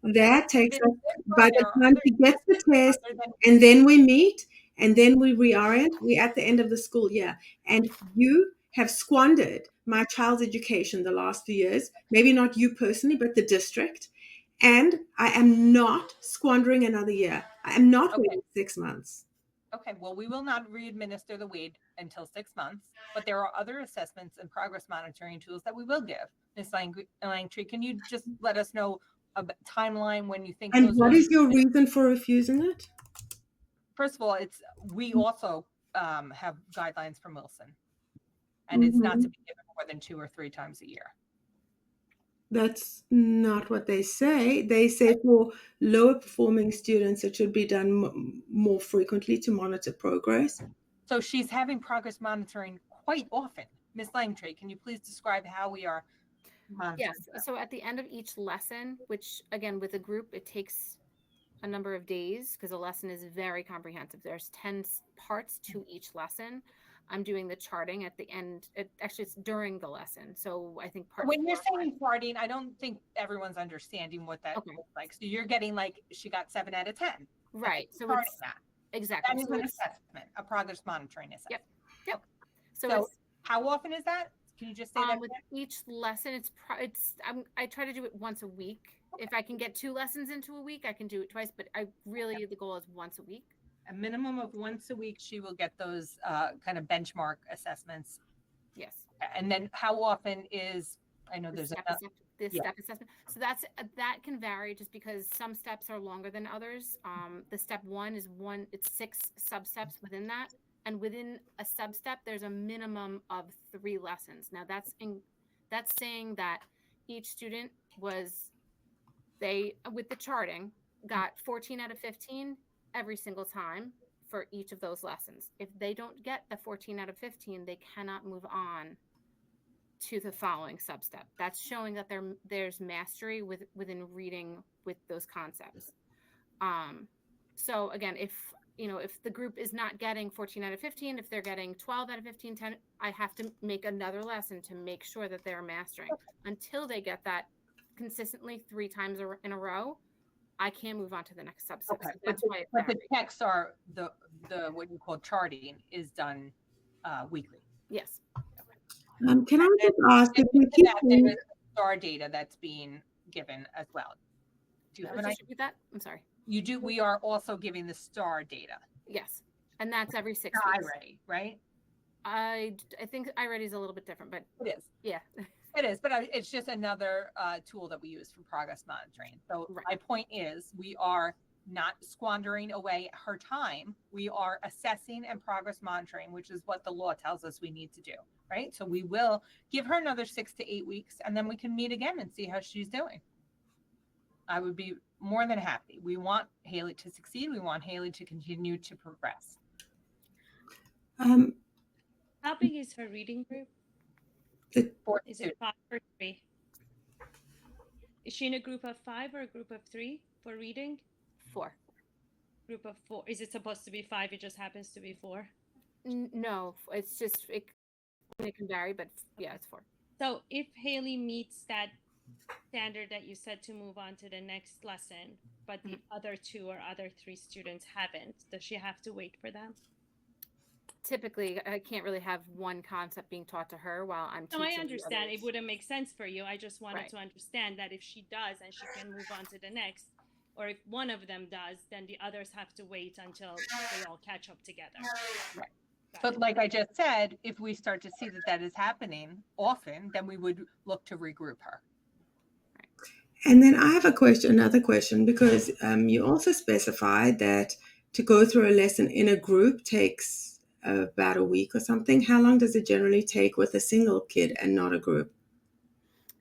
that takes us by the time she gets the test, and then we meet, and then we reorient. We're at the end of the school year, and you have squandered my child's education the last few years. Maybe not you personally, but the district. And I am not squandering another year. I am not waiting 6 months. Okay, well, we will not re-administer the Wade until 6 months, but there are other assessments and progress monitoring tools that we will give. Ms. Langtree, can you just let us know a timeline when you think? And what is your reason for refusing it? First of all, we also have guidelines from Wilson, and it's not to be given more than 2 or 3 times a year. That's not what they say. They say for lower performing students, it should be done more frequently to monitor progress. So she's having progress monitoring quite often. Ms. Langtree, can you please describe how we are monitoring? Yes. So at the end of each lesson, which again, with a group, it takes a number of days because a lesson is very comprehensive. There's 10 parts to each lesson. I'm doing the charting at the end. Actually, it's during the lesson. So I think when you're saying charting, I don't think everyone's understanding what that looks like. So you're getting like she got 7 out of 10. Right. So it's that. Exactly. That is an assessment, a progress monitoring assessment. Yep. So how often is that? Can you just say that? With each lesson, I try to do it once a week. Okay. If I can get 2 lessons into a week, I can do it twice. But the goal is once a week. A minimum of once a week, she will get those kind of benchmark assessments. Yes. And then how often is I know The there's step, a, assess- the yeah. step assessment. So that can vary just because some steps are longer than others. The step one is it's 6 sub-steps within that. And within a sub-step, there's a minimum of 3 lessons. Now that's saying that each student with the charting, got 14 out of 15 every single time for each of those lessons. If they don't get the 14 out of 15, they cannot move on to the following sub-step. That's showing that there's mastery within reading with those concepts. So again, if the group is not getting 14 out of 15, if they're getting 12 out of 15, 10, I have to make another lesson to make sure that they're mastering. Until they get that consistently 3 times in a row, I can't move on to the next subset. Okay, So that's why but the checks are the what you call charting is done weekly. Yes. Can I just ask if you keep there is star data that's being given as well. Do you have an idea? Repeat that? I'm sorry. You do. We are also giving the star data. Yes, and that's every 6 weeks. iReady, right? I think iReady is a little bit different, but it is. Yeah. It is, but it's just another tool that we use for progress monitoring. So my point is, we are not squandering away her time. We are assessing and progress monitoring, which is what the law tells us we need to do, right? So we will give her another 6 to 8 weeks, and then we can meet again and see how she's doing. I would be more than happy. We want Hailey to succeed. We want Hailey to continue to progress. How big is her reading group? Is it 5 or 3? Is she in a group of 5 or a group of 3 for reading? 4. Group of 4. Is it supposed to be 5? It just happens to be 4? No, it's just it can vary, but yeah, it's 4. So if Hailey meets that standard that you said to move on to the next lesson, but the other 2 or other 3 students haven't, does she have to wait for them? Typically, I can't really have one concept being taught to her while I'm teaching. No, I understand. It wouldn't make sense for you. I just wanted to understand that if she does and she can move on to the next, or if one of them does, then the others have to wait until they all catch up together. Right. But like I just said, if we start to see that is happening often, then we would look to regroup her. And then I have another question, because you also specified that to go through a lesson in a group takes about a week or something. How long does it generally take with a single kid and not a group?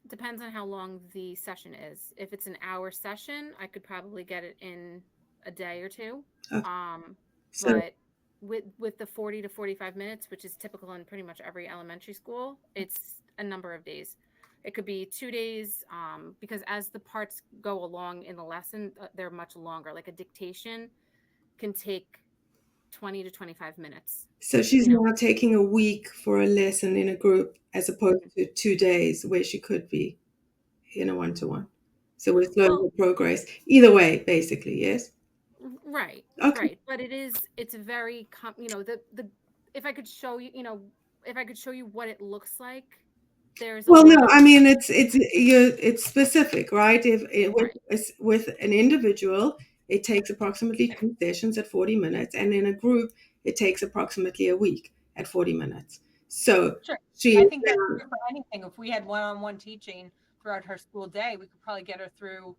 Depends on how long the session is. If it's an hour session, I could probably get it in a day or 2. Okay. But with the 40 to 45 minutes, which is typical in pretty much every elementary school, it's a number of days. It could be 2 days, because as the parts go along in the lesson, they're much longer. Like a dictation can take 20 to 25 minutes. So she's now taking a week for a lesson in a group as opposed to 2 days where she could be in a one-to-one. So we're slowing the progress. Either way, basically, yes? Right. Okay. Right. But it's very, if I could show you, what it looks like, there's well, no, I mean, it's specific, right? With an individual, it takes approximately 2 sessions at 40 minutes, and in a group, it takes approximately a week at 40 minutes. So sure. I think that's true for anything. If we had one-on-one teaching throughout her school day, we could probably get her through,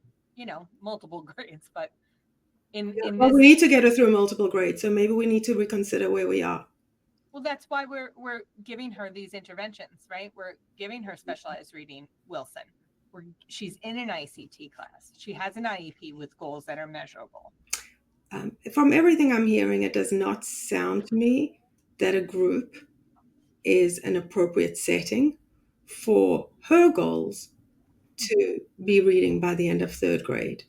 multiple grades. But we need to get her through multiple grades, so maybe we need to reconsider where we are. Well, that's why we're giving her these interventions, right? We're giving her specialized reading, Wilson. She's in an ICT class. She has an IEP with goals that are measurable. From everything I'm hearing, it does not sound to me that a group is an appropriate setting for her goals to be reading by the end of 3rd grade.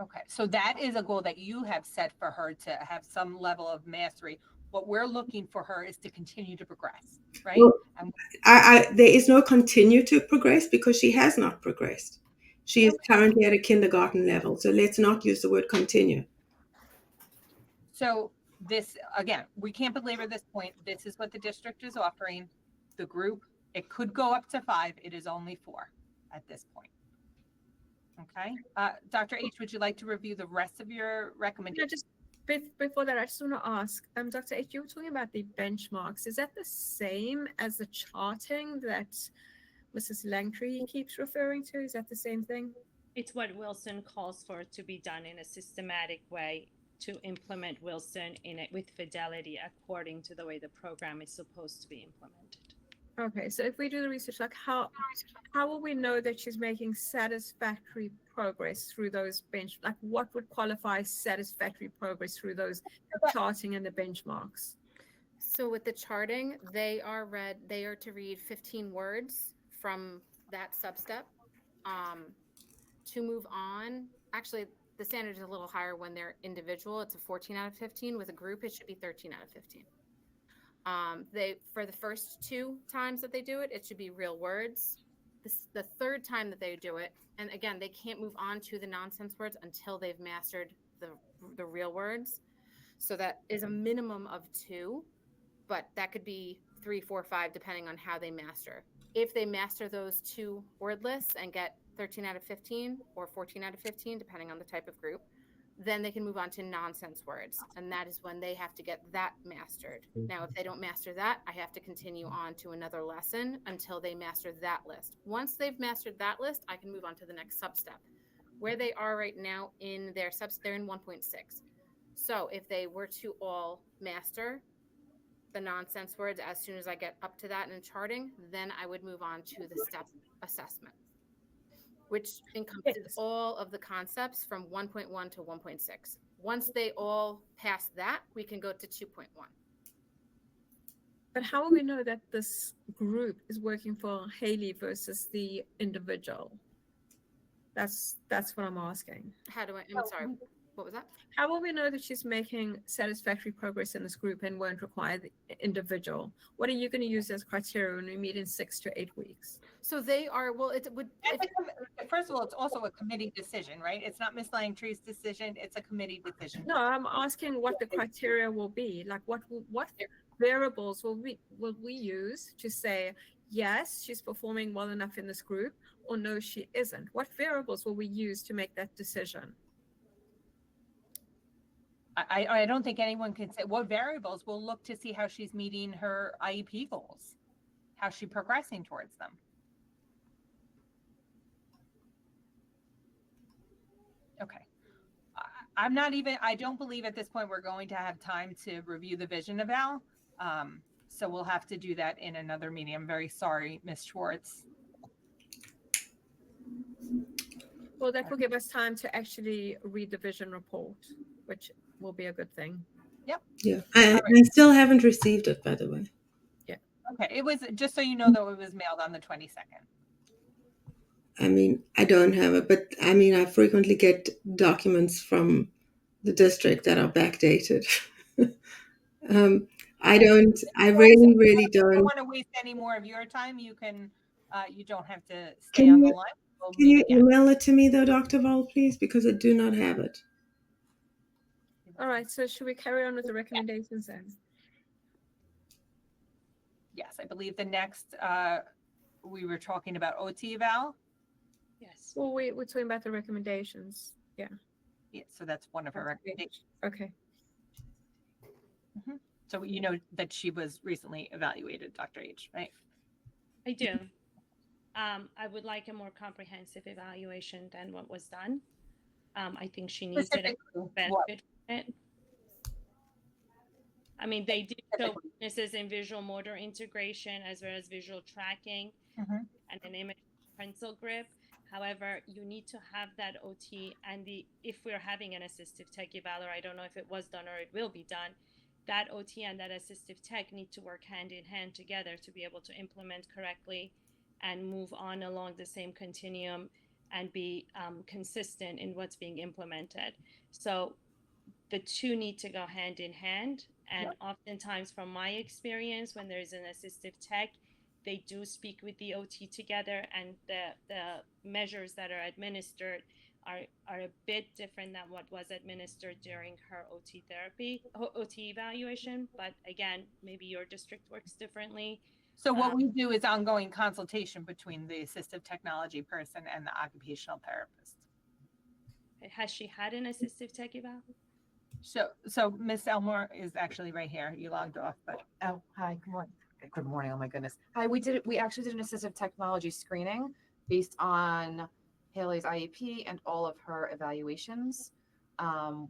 Okay, so that is a goal that you have set for her, to have some level of mastery. What we're looking for her is to continue to progress, right? Well, there is no continue to progress, because she has not progressed. She is currently at a kindergarten level. So let's not use the word continue. So this, again, we can't belabor this point. This is what the district is offering. The group, it could go up to 5. It is only 4 at this point. Okay. Dr. H, would you like to review the rest of your recommendations? Before that, I just want to ask, Dr. H, you were talking about the benchmarks. Is that the same as the charting that Mrs. Langtree keeps referring to? Is that the same thing? It's what Wilson calls for to be done in a systematic way to implement Wilson in it with fidelity according to the way the program is supposed to be implemented. Okay, so if we do the research, like how will we know that she's making satisfactory progress through those like what would qualify satisfactory progress through those charting and the benchmarks? So with the charting, they are to read 15 words from that sub-step. To move on, actually, the standard is a little higher when they're individual. It's a 14 out of 15. With a group, it should be 13 out of 15. For the first 2 times that they do it, it should be real words. The third time that they do it, and again, they can't move on to the nonsense words until they've mastered the real words. So that is a minimum of 2, but that could be 3, 4, 5, depending on how they master. If they master those 2 word lists and get 13 out of 15 or 14 out of 15, depending on the type of group, then they can move on to nonsense words. And that is when they have to get that mastered. Now, if they don't master that, I have to continue on to another lesson until they master that list. Once they've mastered that list, I can move on to the next sub-step. Where they are right now in their they're in 1.6. So if they were to all master the nonsense words as soon as I get up to that in charting, then I would move on to the step assessment, which encompasses all of the concepts from 1.1 to 1.6. Once they all pass that, we can go to 2.1. But how will we know that this group is working for Hailey versus the individual? That's what I'm asking. I'm sorry, what was that? How will we know that she's making satisfactory progress in this group and won't require the individual? What are you going to use as criteria when we meet in 6 to 8 weeks? So they are, well, it would. First of all, it's also a committee decision, right? It's not Ms. Langtree's decision. It's a committee decision. No, I'm asking what the criteria will be. Like what variables will we use to say, yes, she's performing well enough in this group, or no, she isn't? What variables will we use to make that decision? I don't think anyone can say what variables. We'll look to see how she's meeting her IEP goals, how she's progressing towards them. Okay. I don't believe at this point we're going to have time to review the vision eval. So we'll have to do that in another meeting. I'm very sorry, Ms. Schwartz. Well, that will give us time to actually read the vision report, which will be a good thing. Yep. Yeah. I still haven't received it, by the way. Yeah. Okay. It was, just so you know, though, it was mailed on the 22nd. I mean, I don't have it, but I mean, I frequently get documents from the district that are backdated. I really don't. I don't want to waste any more of your time. You can, you don't have to stay on the line. Can you email it to me though, Dr. Vol, please? Because I do not have it. All right, so should we carry on with the recommendations then? Yes, I believe the next, we were talking about OT eval. Yes. Well, we're talking about the recommendations. Yeah. Yeah, so that's one of our recommendations. Okay. Mm-hmm. So you know that she was recently evaluated, Dr. H, right? I do. I would like a more comprehensive evaluation than what was done. I think she needs it benefit from it. I mean, they did show weaknesses in visual motor integration as well as visual tracking and an image pencil grip. However, you need to have that OT and if we're having an assistive tech eval, or I don't know if it was done or it will be done, that OT and that assistive tech need to work hand in hand together to be able to implement correctly and move on along the same continuum and be consistent in what's being implemented. So the two need to go hand in hand. And oftentimes from my experience, when there's an assistive tech, they do speak with the OT together, and the measures that are administered are a bit different than what was administered during her OT evaluation. But again, maybe your district works differently. So what we do is ongoing consultation between the assistive technology person and the occupational therapist. Has she had an assistive tech eval? So Ms. Elmore is actually right here. You logged off, but oh, hi, good morning. Good morning. Oh my goodness. Hi, we actually did an assistive technology screening based on Hailey's IEP and all of her evaluations.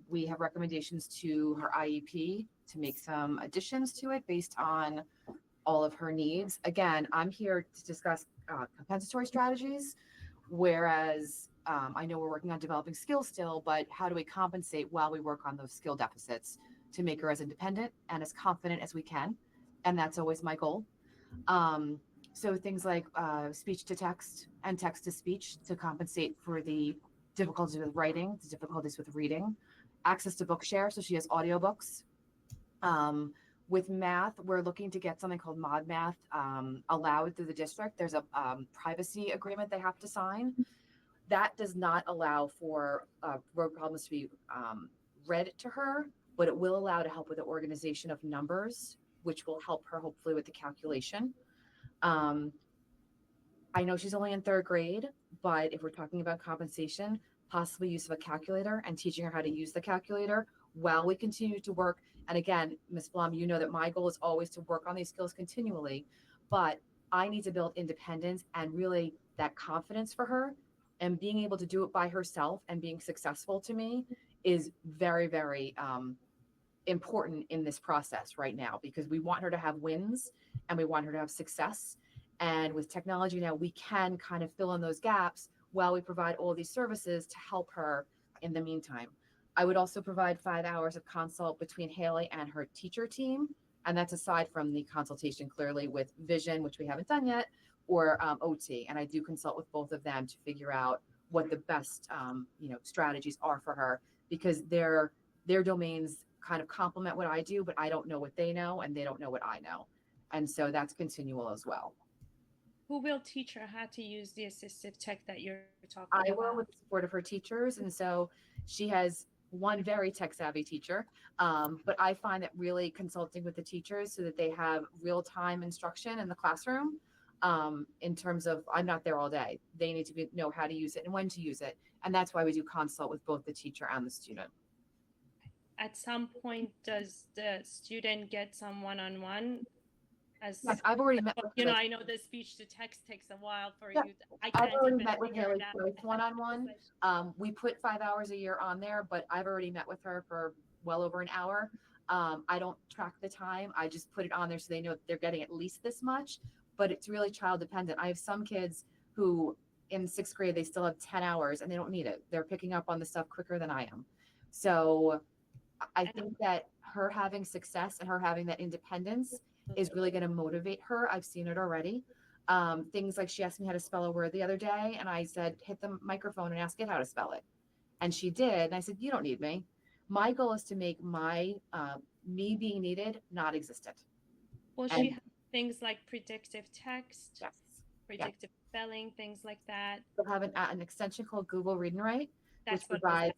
We have recommendations to her IEP to make some additions to it based on all of her needs. Again, I'm here to discuss compensatory strategies, whereas I know we're working on developing skills still, but how do we compensate while we work on those skill deficits to make her as independent and as confident as we can? And that's always my goal. So things like speech to text and text to speech to compensate for the difficulties with writing, the difficulties with reading, access to Bookshare, so she has audiobooks. With math, we're looking to get something called Mod Math allowed through the district. There's a privacy agreement they have to sign. That does not allow for word problems to be read to her, but it will allow to help with the organization of numbers, which will help her hopefully with the calculation. I know she's only in 3rd grade, but if we're talking about compensation, possibly use of a calculator and teaching her how to use the calculator while we continue to work. And again, Ms. Blum, you know that my goal is always to work on these skills continually, but I need to build independence and really that confidence for her, and being able to do it by herself and being successful to me is very, very important in this process right now, because we want her to have wins and we want her to have success. And with technology now, we can kind of fill in those gaps while we provide all these services to help her in the meantime. I would also provide 5 hours of consult between Hailey and her teacher team. And that's aside from the consultation clearly with Vision, which we haven't done yet, or OT. And I do consult with both of them to figure out what the best strategies are for her, because their domains kind of complement what I do, but I don't know what they know and they don't know what I know. And so that's continual as well. Who will teach her how to use the assistive tech that you're talking I about? will, with the support of her teachers. And so she has one very tech savvy teacher. But I find that really consulting with the teachers so that they have real time instruction in the classroom, in terms of, I'm not there all day. They need to know how to use it and when to use it. And that's why we do consult with both the teacher and the student. At some point, does the student get some one-on-one? Yes, I've already met with you know, her. I know the speech to text takes a while for Yeah, you. I've already met with Hailey twice one-on-one. We put 5 hours a year on there, but I've already met with her for well over an hour. I don't track the time. I just put it on there so they know they're getting at least this much, but it's really child dependent. I have some kids who in 6th grade, they still have 10 hours and they don't need it. They're picking up on the stuff quicker than I am. So I think that her having success and her having that independence is really going to motivate her. I've seen it already. Things like she asked me how to spell a word the other day, and I said, hit the microphone and ask it how to spell it. And she did. And I said, you don't need me. My goal is to make my me being needed not existent. Will she have things like predictive text? Yes. Predictive spelling, things like that. We'll have an extension called Google Read and Write, That's which provides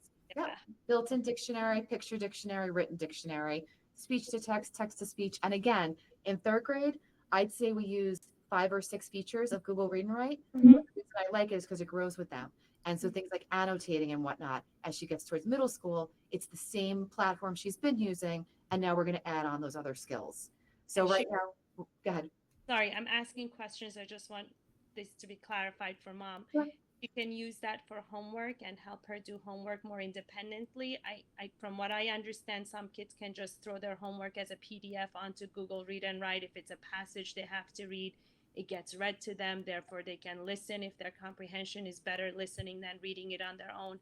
built-in dictionary, picture dictionary, written dictionary, speech to text, text to speech. And again, in 3rd grade, I'd say we use 5 or 6 features of Google Read and Write. Mm-hmm. The reason I like it is because it grows with them. And so things like annotating and whatnot, as she gets towards middle school, it's the same platform she's been using. And now we're going to add on those other skills. So right now, go ahead. Sorry, I'm asking questions. I just want this to be clarified for mom. Sure. You can use that for homework and help her do homework more independently. I from what I understand, some kids can just throw their homework as a PDF onto Google Read and Write. If it's a passage they have to read, it gets read to them. Therefore, they can listen if their comprehension is better listening than reading it on their own.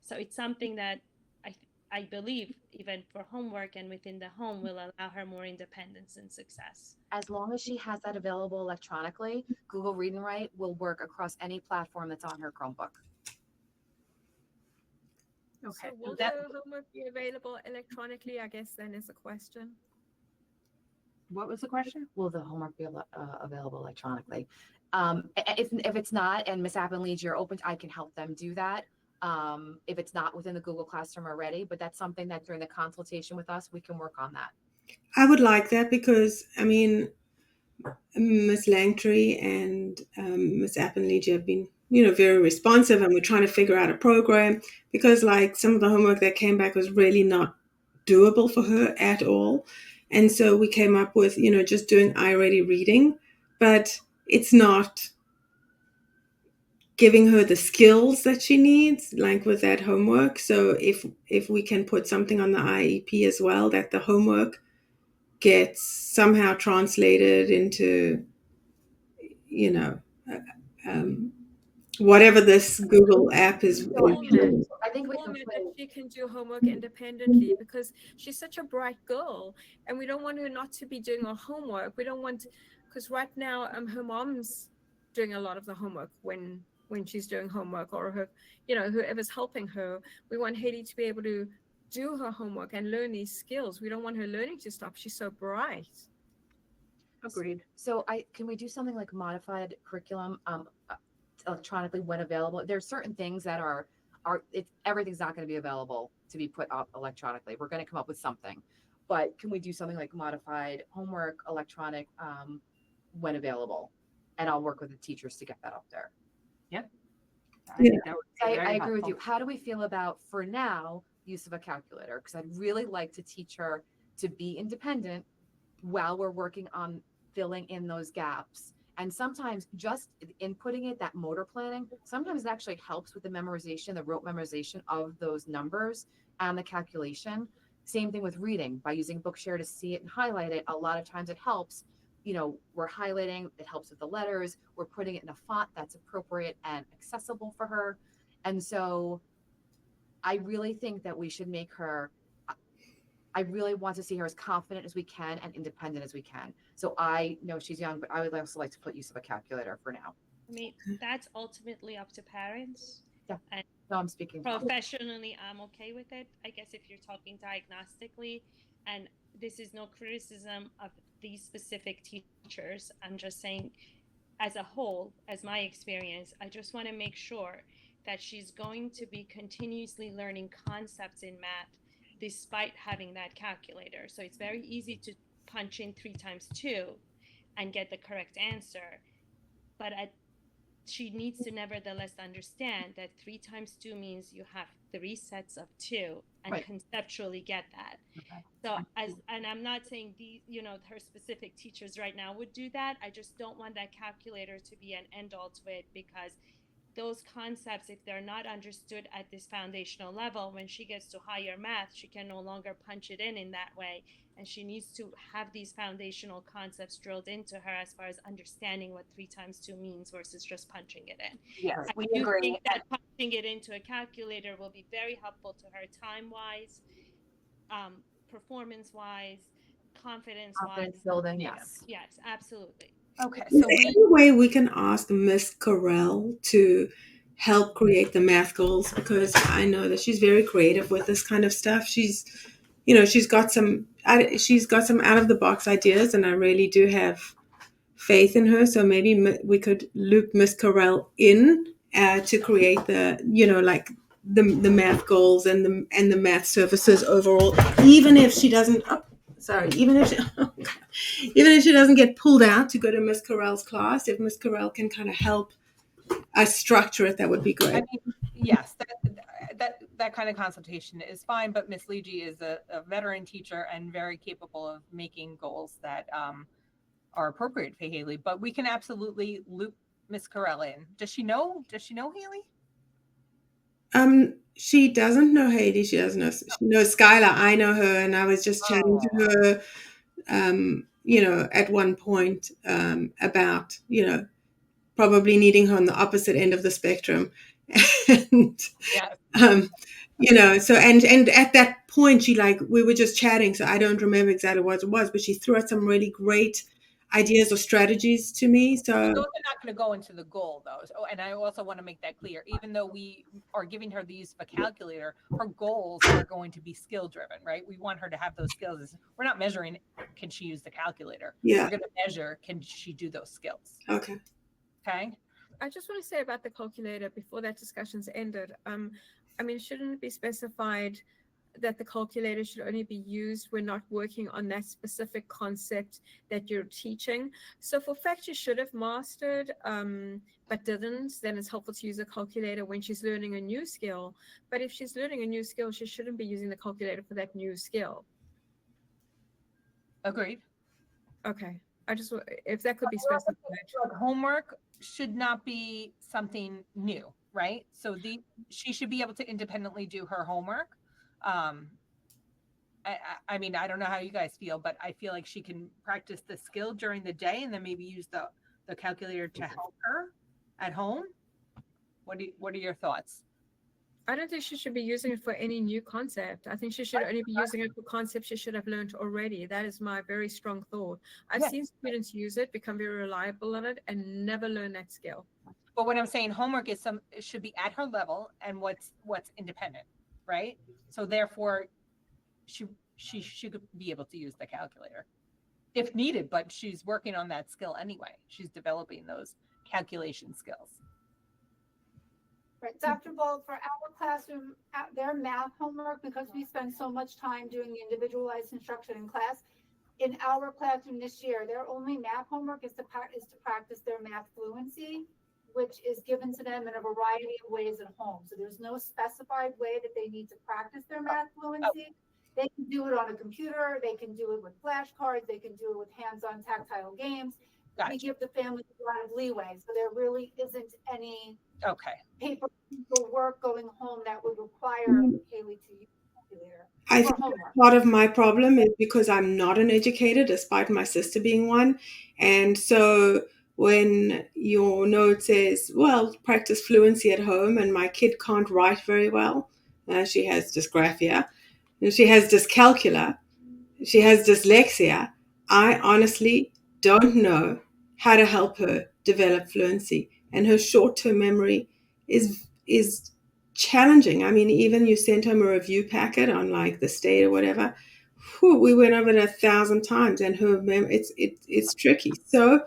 So it's something that I believe even for homework and within the home will allow her more independence and success. As long as she has that available electronically, Google Read and Write will work across any platform that's on her Chromebook. Okay. So will the homework be available electronically, I guess then is a question. What was the question? Will the homework be available electronically? If it's not, and Ms. App and Leeds, you're open, I can help them do that. If it's not within the Google Classroom already, but that's something that during the consultation with us, we can work on that. I would like that because, I mean, Ms. Langtree and Ms. Appenlegia have been, very responsive, and we're trying to figure out a program because like some of the homework that came back was really not doable for her at all. And so we came up with, just doing iReady reading, but it's not giving her the skills that she needs, like with that homework. So if we can put something on the IEP as well, that the homework gets somehow translated into, um, whatever this Google app is doing. I think we can Format put that she can do homework independently, because she's such a bright girl, and we don't want her not to be doing her homework. We don't want, because right now her mom's doing a lot of the homework when she's doing homework, or her, whoever's helping her. We want Hailey to be able to do her homework and learn these skills. We don't want her learning to stop. She's so bright. Agreed. So can we do something like modified curriculum electronically when available? There's certain things that everything's not going to be available to be put up electronically. We're going to come up with something, but can we do something like modified homework electronic when available? And I'll work with the teachers to get that up there. Yep. I agree with you. How do we feel about, for now, use of a calculator? Because I'd really like to teach her to be independent while we're working on filling in those gaps. And sometimes just inputting it, that motor planning, sometimes it actually helps with the memorization, the rote memorization of those numbers and the calculation. Same thing with reading. By using Bookshare to see it and highlight it, a lot of times it helps. We're highlighting, it helps with the letters, we're putting it in a font that's appropriate and accessible for her. And so I really think that we should make her, I really want to see her as confident as we can and independent as we can. So I know she's young, but I would also like to put use of a calculator for now. I mean, that's ultimately up to parents. Yeah. And no, I'm speaking professionally, I'm okay with it. I guess if you're talking diagnostically, and this is no criticism of these specific teachers, I'm just saying as a whole, as my experience, I just want to make sure that she's going to be continuously learning concepts in math despite having that calculator. So it's very easy to punch in 3 times 2 and get the correct answer. But she needs to nevertheless understand that 3 times 2 means you have 3 sets of 2 and right. conceptually get that. Okay. So and I'm not saying her specific teachers right now would do that. I just don't want that calculator to be an end all to it, because those concepts, if they're not understood at this foundational level, when she gets to higher math, she can no longer punch it in that way. And she needs to have these foundational concepts drilled into her as far as understanding what 3 times 2 means versus just punching it in. Yes, I do think that punching it into a calculator will be very helpful to her time-wise, performance-wise, confidence-wise. Confidence building, yes. Yes, absolutely. Okay, so any way we can ask Miss Carell to help create the math goals, because I know that she's very creative with this kind of stuff. She's got some out of the box ideas, and I really do have faith in her. So maybe we could loop Miss Carell in to create the the math goals and the math services overall, even if she doesn't. Even if she doesn't get pulled out to go to Miss Carell's class, if Miss Carell can kind of help us structure it, that would be great. I mean, yes, that kind of consultation is fine, but Miss Leegee is a veteran teacher and very capable of making goals that are appropriate for Hailey. But we can absolutely loop Miss Carell in. Does she know Hailey? She doesn't know Hailey. She doesn't know. She knows Skylar. I know her, and I was just chatting to her. At one point about, probably needing her on the opposite end of the spectrum. And, so, and at that point, we were just chatting, so I don't remember exactly what it was, but she threw out some really great ideas or strategies to me. So those are not going to go into the goal, though. So, and I also want to make that clear. Even though we are giving her the use of a calculator, her goals are going to be skill driven, right? We want her to have those skills. We're not measuring, can she use the calculator? Yeah. We're going to measure, can she do those skills? Okay. I just want to say about the calculator before that discussion's ended. Shouldn't it be specified that the calculator should only be used when not working on that specific concept that you're teaching? So for facts you should have mastered, but didn't, then it's helpful to use a calculator when she's learning a new skill. But if she's learning a new skill, she shouldn't be using the calculator for that new skill. Agreed. Okay. I just, if that could be Well, specified. like, homework should not be something new, right? So she should be able to independently do her homework. I mean, I don't know how you guys feel, but I feel like she can practice the skill during the day and then maybe use the calculator to help her at home. What are your thoughts? I don't think she should be using it for any new concept. I think she should only be using it for concepts she should have learned already. That is my very strong thought. I've seen students use it, become very reliable on it, and never learn that skill. But when I'm saying homework is it should be at her level and what's independent, right? So therefore, she should be able to use the calculator if needed, but she's working on that skill anyway. She's developing those calculation skills. Right, Dr. Bolt, for our classroom, their math homework, because we spend so much time doing individualized instruction in class, in our classroom this year, their only math homework is to practice their math fluency, which is given to them in a variety of ways at home. So there's no specified way that they need to practice their math fluency. They can do it on a computer, they can do it with flashcards, they can do it with hands-on tactile games. Gotcha. We give the families a lot of leeway, so there really isn't any paper work going home that would require Hailey to use the calculator. I think part of my problem is because I'm not an educator, despite my sister being one. And so when your note says, well, practice fluency at home, and my kid can't write very well, she has dysgraphia, and she has dyscalculia, she has dyslexia, I honestly don't know how to help her develop fluency. And her short-term memory is challenging. I mean, even you sent home a review packet on like the state or whatever. Whew, we went over it 1,000 times, and her memory, it's tricky. So,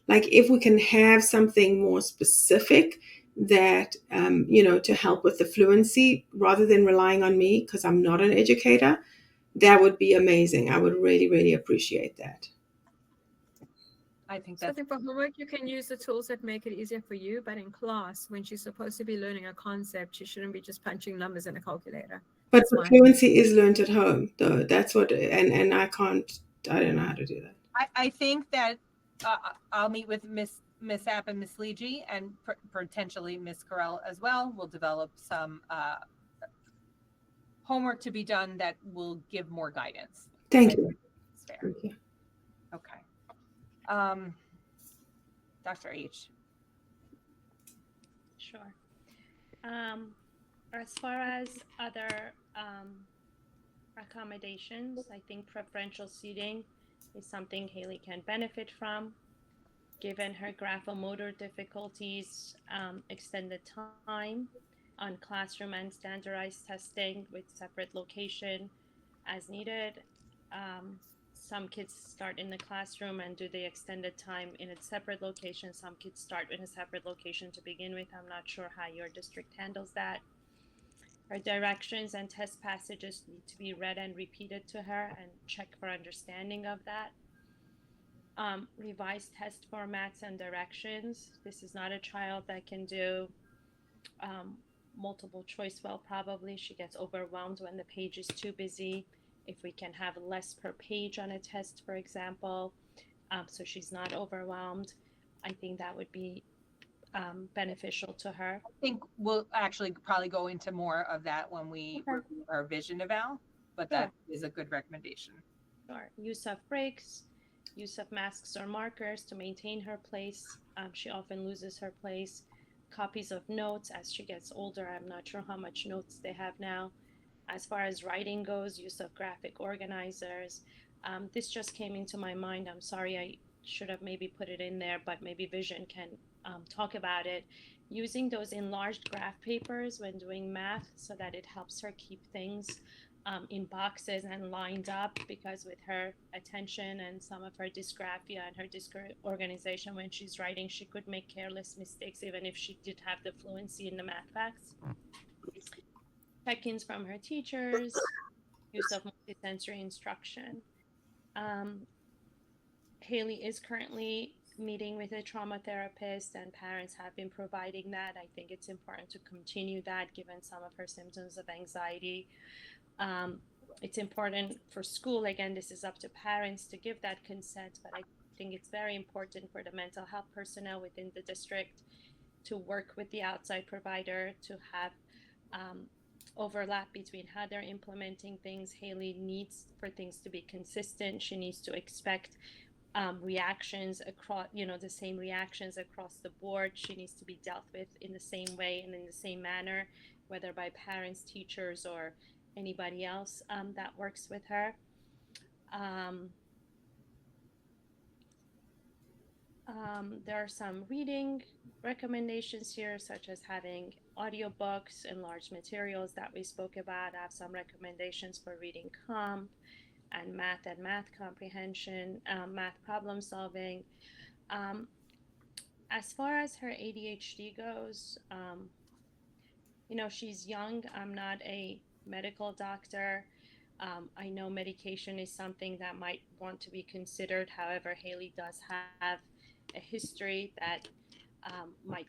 like, if we can have something more specific that to help with the fluency rather than relying on me because I'm not an educator, that would be amazing. I would really, really appreciate that. I think for homework, you can use the tools that make it easier for you, but in class, when she's supposed to be learning a concept, she shouldn't be just punching numbers in a calculator. But the fluency is learned at home, though. That's what, and I don't know how to do that. I think that I'll meet with Miss App and Miss Leegee and potentially Miss Carell as well. We'll develop some homework to be done that will give more guidance. Thank you. Thank you. Okay. Dr. H. Sure. As far as other accommodations, I think preferential seating is something Hailey can benefit from. Given her graphomotor difficulties, extended time on classroom and standardized testing with separate location as needed. Some kids start in the classroom and do the extended time in a separate location. Some kids start in a separate location to begin with. I'm not sure how your district handles that. Her directions and test passages need to be read and repeated to her and check for understanding of that. Revised test formats and directions. This is not a child that can do multiple choice well, probably. She gets overwhelmed when the page is too busy. If we can have less per page on a test, for example, so she's not overwhelmed, I think that would be beneficial to her. I think we'll actually probably go into more of that when we work with our vision eval, but that is a good recommendation. Sure. Use of breaks, use of masks or markers to maintain her place. She often loses her place. Copies of notes as she gets older. I'm not sure how much notes they have now. As far as writing goes, use of graphic organizers. This just came into my mind. I'm sorry, I should have maybe put it in there, but maybe Vision can talk about it. Using those enlarged graph papers when doing math so that it helps her keep things in boxes and lined up, because with her attention and some of her dysgraphia and her disorganization when she's writing, she could make careless mistakes even if she did have the fluency in the math facts. Check-ins from her teachers, use of multisensory instruction. Hailey is currently meeting with a trauma therapist, and parents have been providing that. I think it's important to continue that given some of her symptoms of anxiety. it's important for school. Again, this is up to parents to give that consent, but I think it's very important for the mental health personnel within the district to work with the outside provider to have overlap between how they're implementing things. Hailey needs for things to be consistent. She needs to expect reactions across, the same reactions across the board. She needs to be dealt with in the same way and in the same manner, whether by parents, teachers, or anybody else that works with her. There are some reading recommendations here, such as having audiobooks and large materials that we spoke about. I have some recommendations for reading comp and math comprehension, math problem solving. As far as her ADHD goes, she's young. I'm not a medical doctor. I know medication is something that might want to be considered. However, Hailey does have a history that might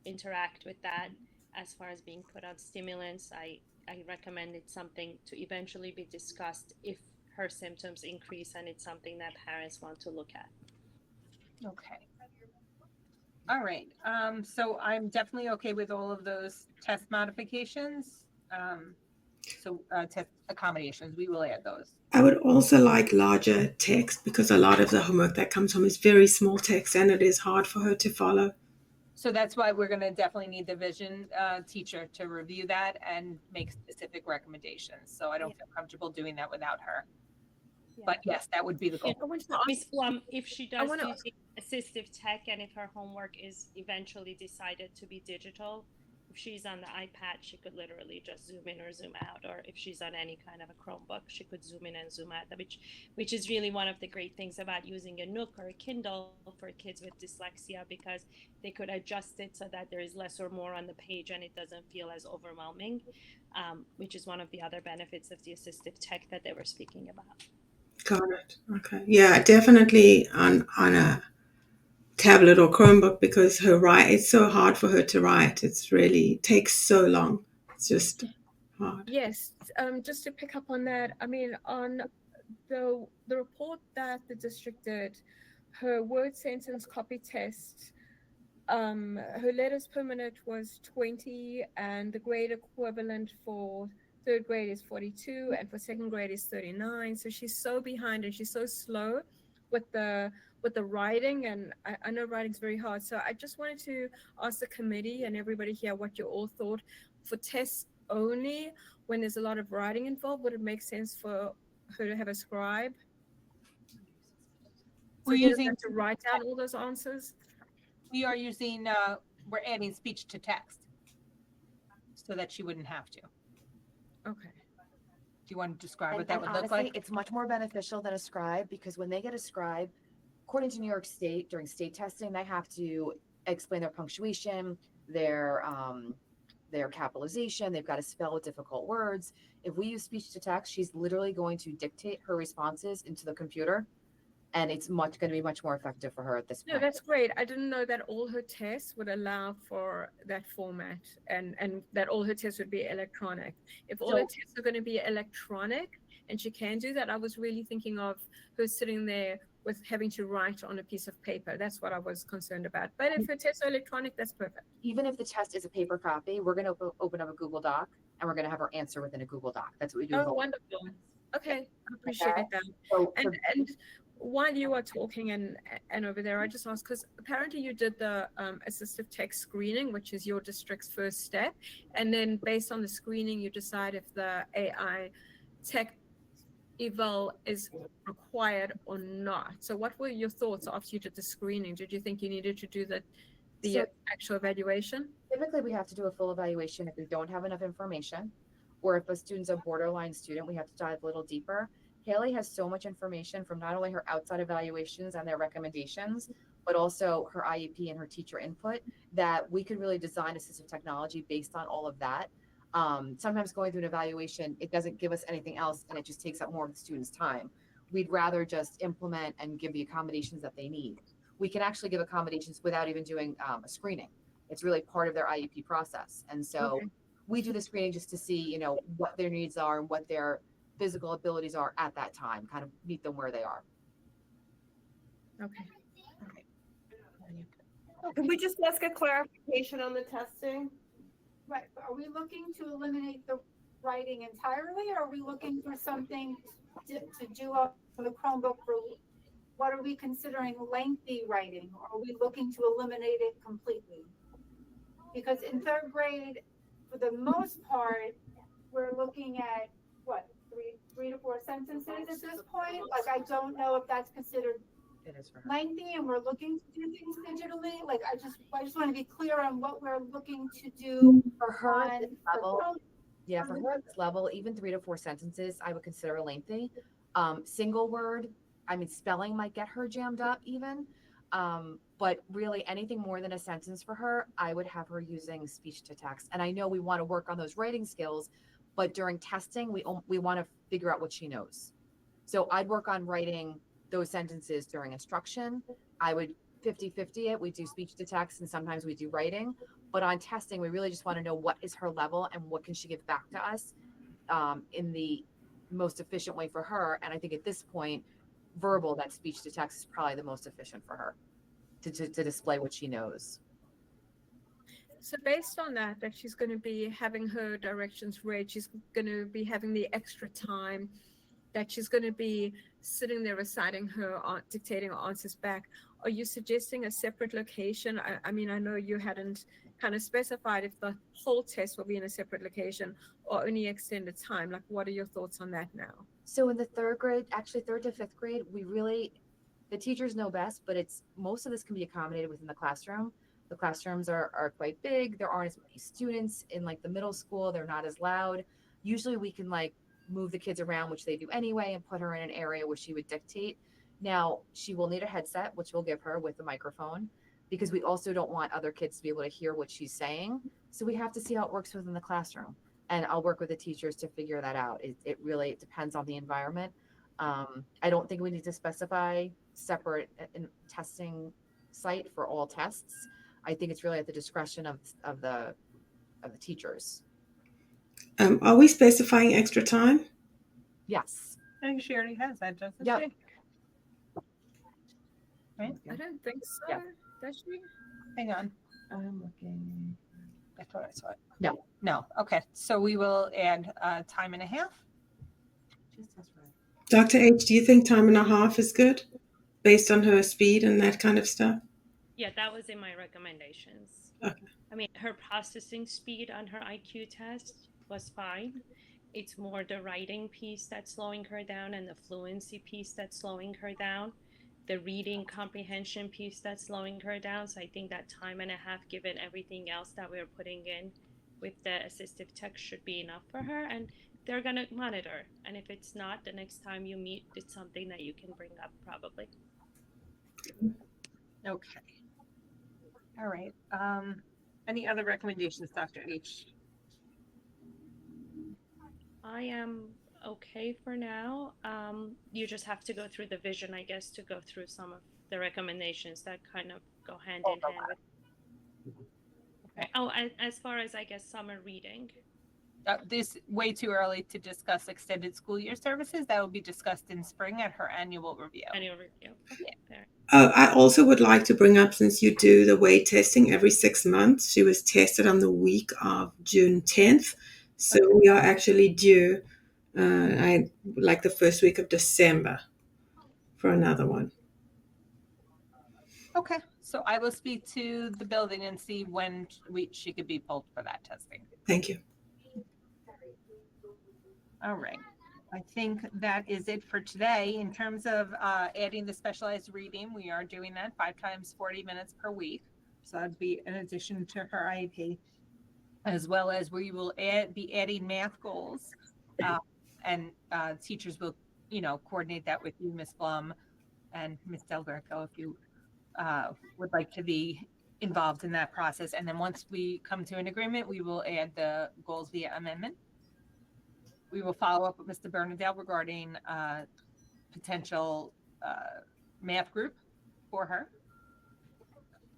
interact with that. As far as being put on stimulants, I recommend it's something to eventually be discussed if her symptoms increase and it's something that parents want to look at. Okay. All right. So I'm definitely okay with all of those test modifications. Test accommodations, we will add those. I would also like larger text because a lot of the homework that comes home is very small text and it is hard for her to follow. So that's why we're going to definitely need the vision teacher to review that and make specific recommendations. So I don't feel comfortable doing that without her. Yeah. But yes, that would be the goal. If she does do assistive tech and if her homework is eventually decided to be digital, if she's on the iPad, she could literally just zoom in or zoom out. Or if she's on any kind of a Chromebook, she could zoom in and zoom out, which is really one of the great things about using a Nook or a Kindle for kids with dyslexia, because they could adjust it so that there is less or more on the page and it doesn't feel as overwhelming, which is one of the other benefits of the assistive tech that they were speaking about. Got it. Okay. Yeah, definitely on a tablet or Chromebook, because it's so hard for her to write. It's really takes so long. It's just hard. Yes. Just to pick up on that, I mean, on the report that the district did, her word sentence copy test, her letters per minute was 20, and the grade equivalent for third grade is 42, and for second grade is 39. So she's so behind and she's so slow with the writing, and I know writing's very hard. So I just wanted to ask the committee and everybody here what you all thought. For tests only, when there's a lot of writing involved, would it make sense for her to have a scribe? We're using to write down all those answers. We are using we're adding speech to text so that she wouldn't have to. Okay. Do you want to describe what that would look like? It's much more beneficial than a scribe, because when they get a scribe, according to New York State, during state testing, they have to explain their punctuation, their capitalization. They've got to spell difficult words. If we use speech to text, she's literally going to dictate her responses into the computer, and it's going to be much more effective for her at this point. No, that's great. I didn't know that all her tests would allow for that format, and that all her tests would be electronic. If all her tests are going to be electronic and she can do that, I was really thinking of her sitting there with having to write on a piece of paper. That's what I was concerned about. But if her tests are electronic, that's perfect. Even if the test is a paper copy, we're going to open up a Google Doc and we're going to have her answer within a Google Doc. That's what we do. Oh, wonderful. Okay, I appreciate that. So, and while you are talking and over there, I just asked, because apparently you did the assistive text screening, which is your district's first step. And then based on the screening, you decide if the AI tech eval is required or not. So what were your thoughts after you did the screening? Did you think you needed to do the actual evaluation? Typically, we have to do a full evaluation if we don't have enough information, or if a student's a borderline student, we have to dive a little deeper. Hailey has so much information from not only her outside evaluations and their recommendations, but also her IEP and her teacher input, that we could really design assistive technology based on all of that. Sometimes going through an evaluation, it doesn't give us anything else, and it just takes up more of the student's time. We'd rather just implement and give the accommodations that they need. We can actually give accommodations without even doing a screening. It's really part of their IEP process. And so we do the screening just to see, what their needs are and what their physical abilities are at that time, kind of meet them where they are. Okay. Can we just ask a clarification on the testing? Right, but are we looking to eliminate the writing entirely, or are we looking for something to do on the Chromebook for, what are we considering lengthy writing? Or are we looking to eliminate it completely? Because in third grade, for the most part, we're looking at what, three to four sentences at this point? Like, I don't know if that's considered It is for her. lengthy and we're looking to do things digitally. Like, I just want to be clear on what we're looking to do For her at on this for level, Chrome. yeah, for her at this level, even 3 to 4 sentences, I would consider lengthy. Single word, I mean, spelling might get her jammed up even. But really anything more than a sentence for her, I would have her using speech to text. And I know we want to work on those writing skills, but during testing, we want to figure out what she knows. So I'd work on writing those sentences during instruction. I would 50-50 it. We do speech to text and sometimes we do writing. But on testing, we really just want to know what is her level and what can she give back to us in the most efficient way for her. And I think at this point, verbal, that speech to text is probably the most efficient for her to display what she knows. So based on that she's going to be having her directions read, she's going to be having the extra time, that she's going to be sitting there reciting her, dictating her answers back. Are you suggesting a separate location? I mean, I know you hadn't kind of specified if the whole test will be in a separate location or only extended time. Like, what are your thoughts on that now? So in the third grade, actually 3rd to 5th grade, the teachers know best, but most of this can be accommodated within the classroom. The classrooms are quite big. There aren't as many students in like the middle school. They're not as loud. Usually we can like move the kids around, which they do anyway, and put her in an area where she would dictate. Now she will need a headset, which we'll give her with a microphone, because we also don't want other kids to be able to hear what she's saying. So we have to see how it works within the classroom. And I'll work with the teachers to figure that out. It really depends on the environment. I don't think we need to specify separate testing site for all tests. I think it's really at the discretion of the teachers. Are we specifying extra time? Yes. I think she already has that, doesn't Yep. she? Right? I don't think so. Yeah. Does she? Hang on. I'm looking. I thought I saw it. No. No. Okay. So we will add time and a half. Dr. H, do you think time and a half is good based on her speed and that kind of stuff? Yeah, that was in my recommendations. Okay. I mean, her processing speed on her IQ test was fine. It's more the writing piece that's slowing her down and the fluency piece that's slowing her down. The reading comprehension piece that's slowing her down. So I think that time and a half, given everything else that we're putting in with the assistive text, should be enough for her. And they're going to monitor. And if it's not, the next time you meet, it's something that you can bring up probably. Okay. All right. Any other recommendations, Dr. H? I am okay for now. You just have to go through the vision, I guess, to go through some of the recommendations that kind of go hand in hand with. Okay. Oh, and as far as I guess summer reading. This way too early to discuss extended school year services. That will be discussed in spring at her annual review. Annual review. Okay, fair. I also would like to bring up, since you do the weight testing every 6 months, she was tested on the week of June 10th. So we are actually due, like the first week of December for another one. Okay, so I will speak to the building and see when she could be pulled for that testing. Thank you. All right. I think that is it for today. In terms of adding the specialized reading, we are doing that 5 times 40 minutes per week. So that'd be in addition to her IEP, as well as we will be adding math goals. And teachers will, coordinate that with you, Ms. Blum and Ms. Del Greco, if you would like to be involved in that process. And then once we come to an agreement, we will add the goals via amendment. We will follow up with Mr. Bernadette regarding potential math group for her.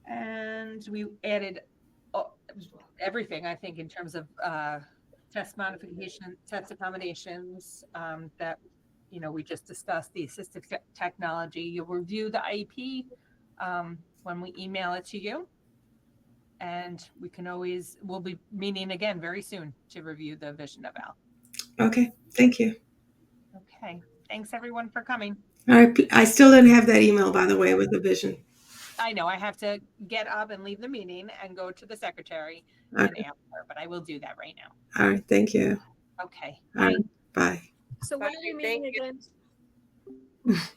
And we added everything, I think, in terms of test modification, test accommodations that, we just discussed, the assistive technology. You'll review the IEP when we email it to you. And we'll be meeting again very soon to review the vision eval. Okay, thank you. Okay, thanks everyone for coming. All right, I still didn't have that email, by the way, with the vision. I know I have to get up and leave the meeting and go to the secretary Okay. and ask her, but I will do that right now. All right, thank you. Okay, All bye. right, bye. So when are we Thank meeting you. again?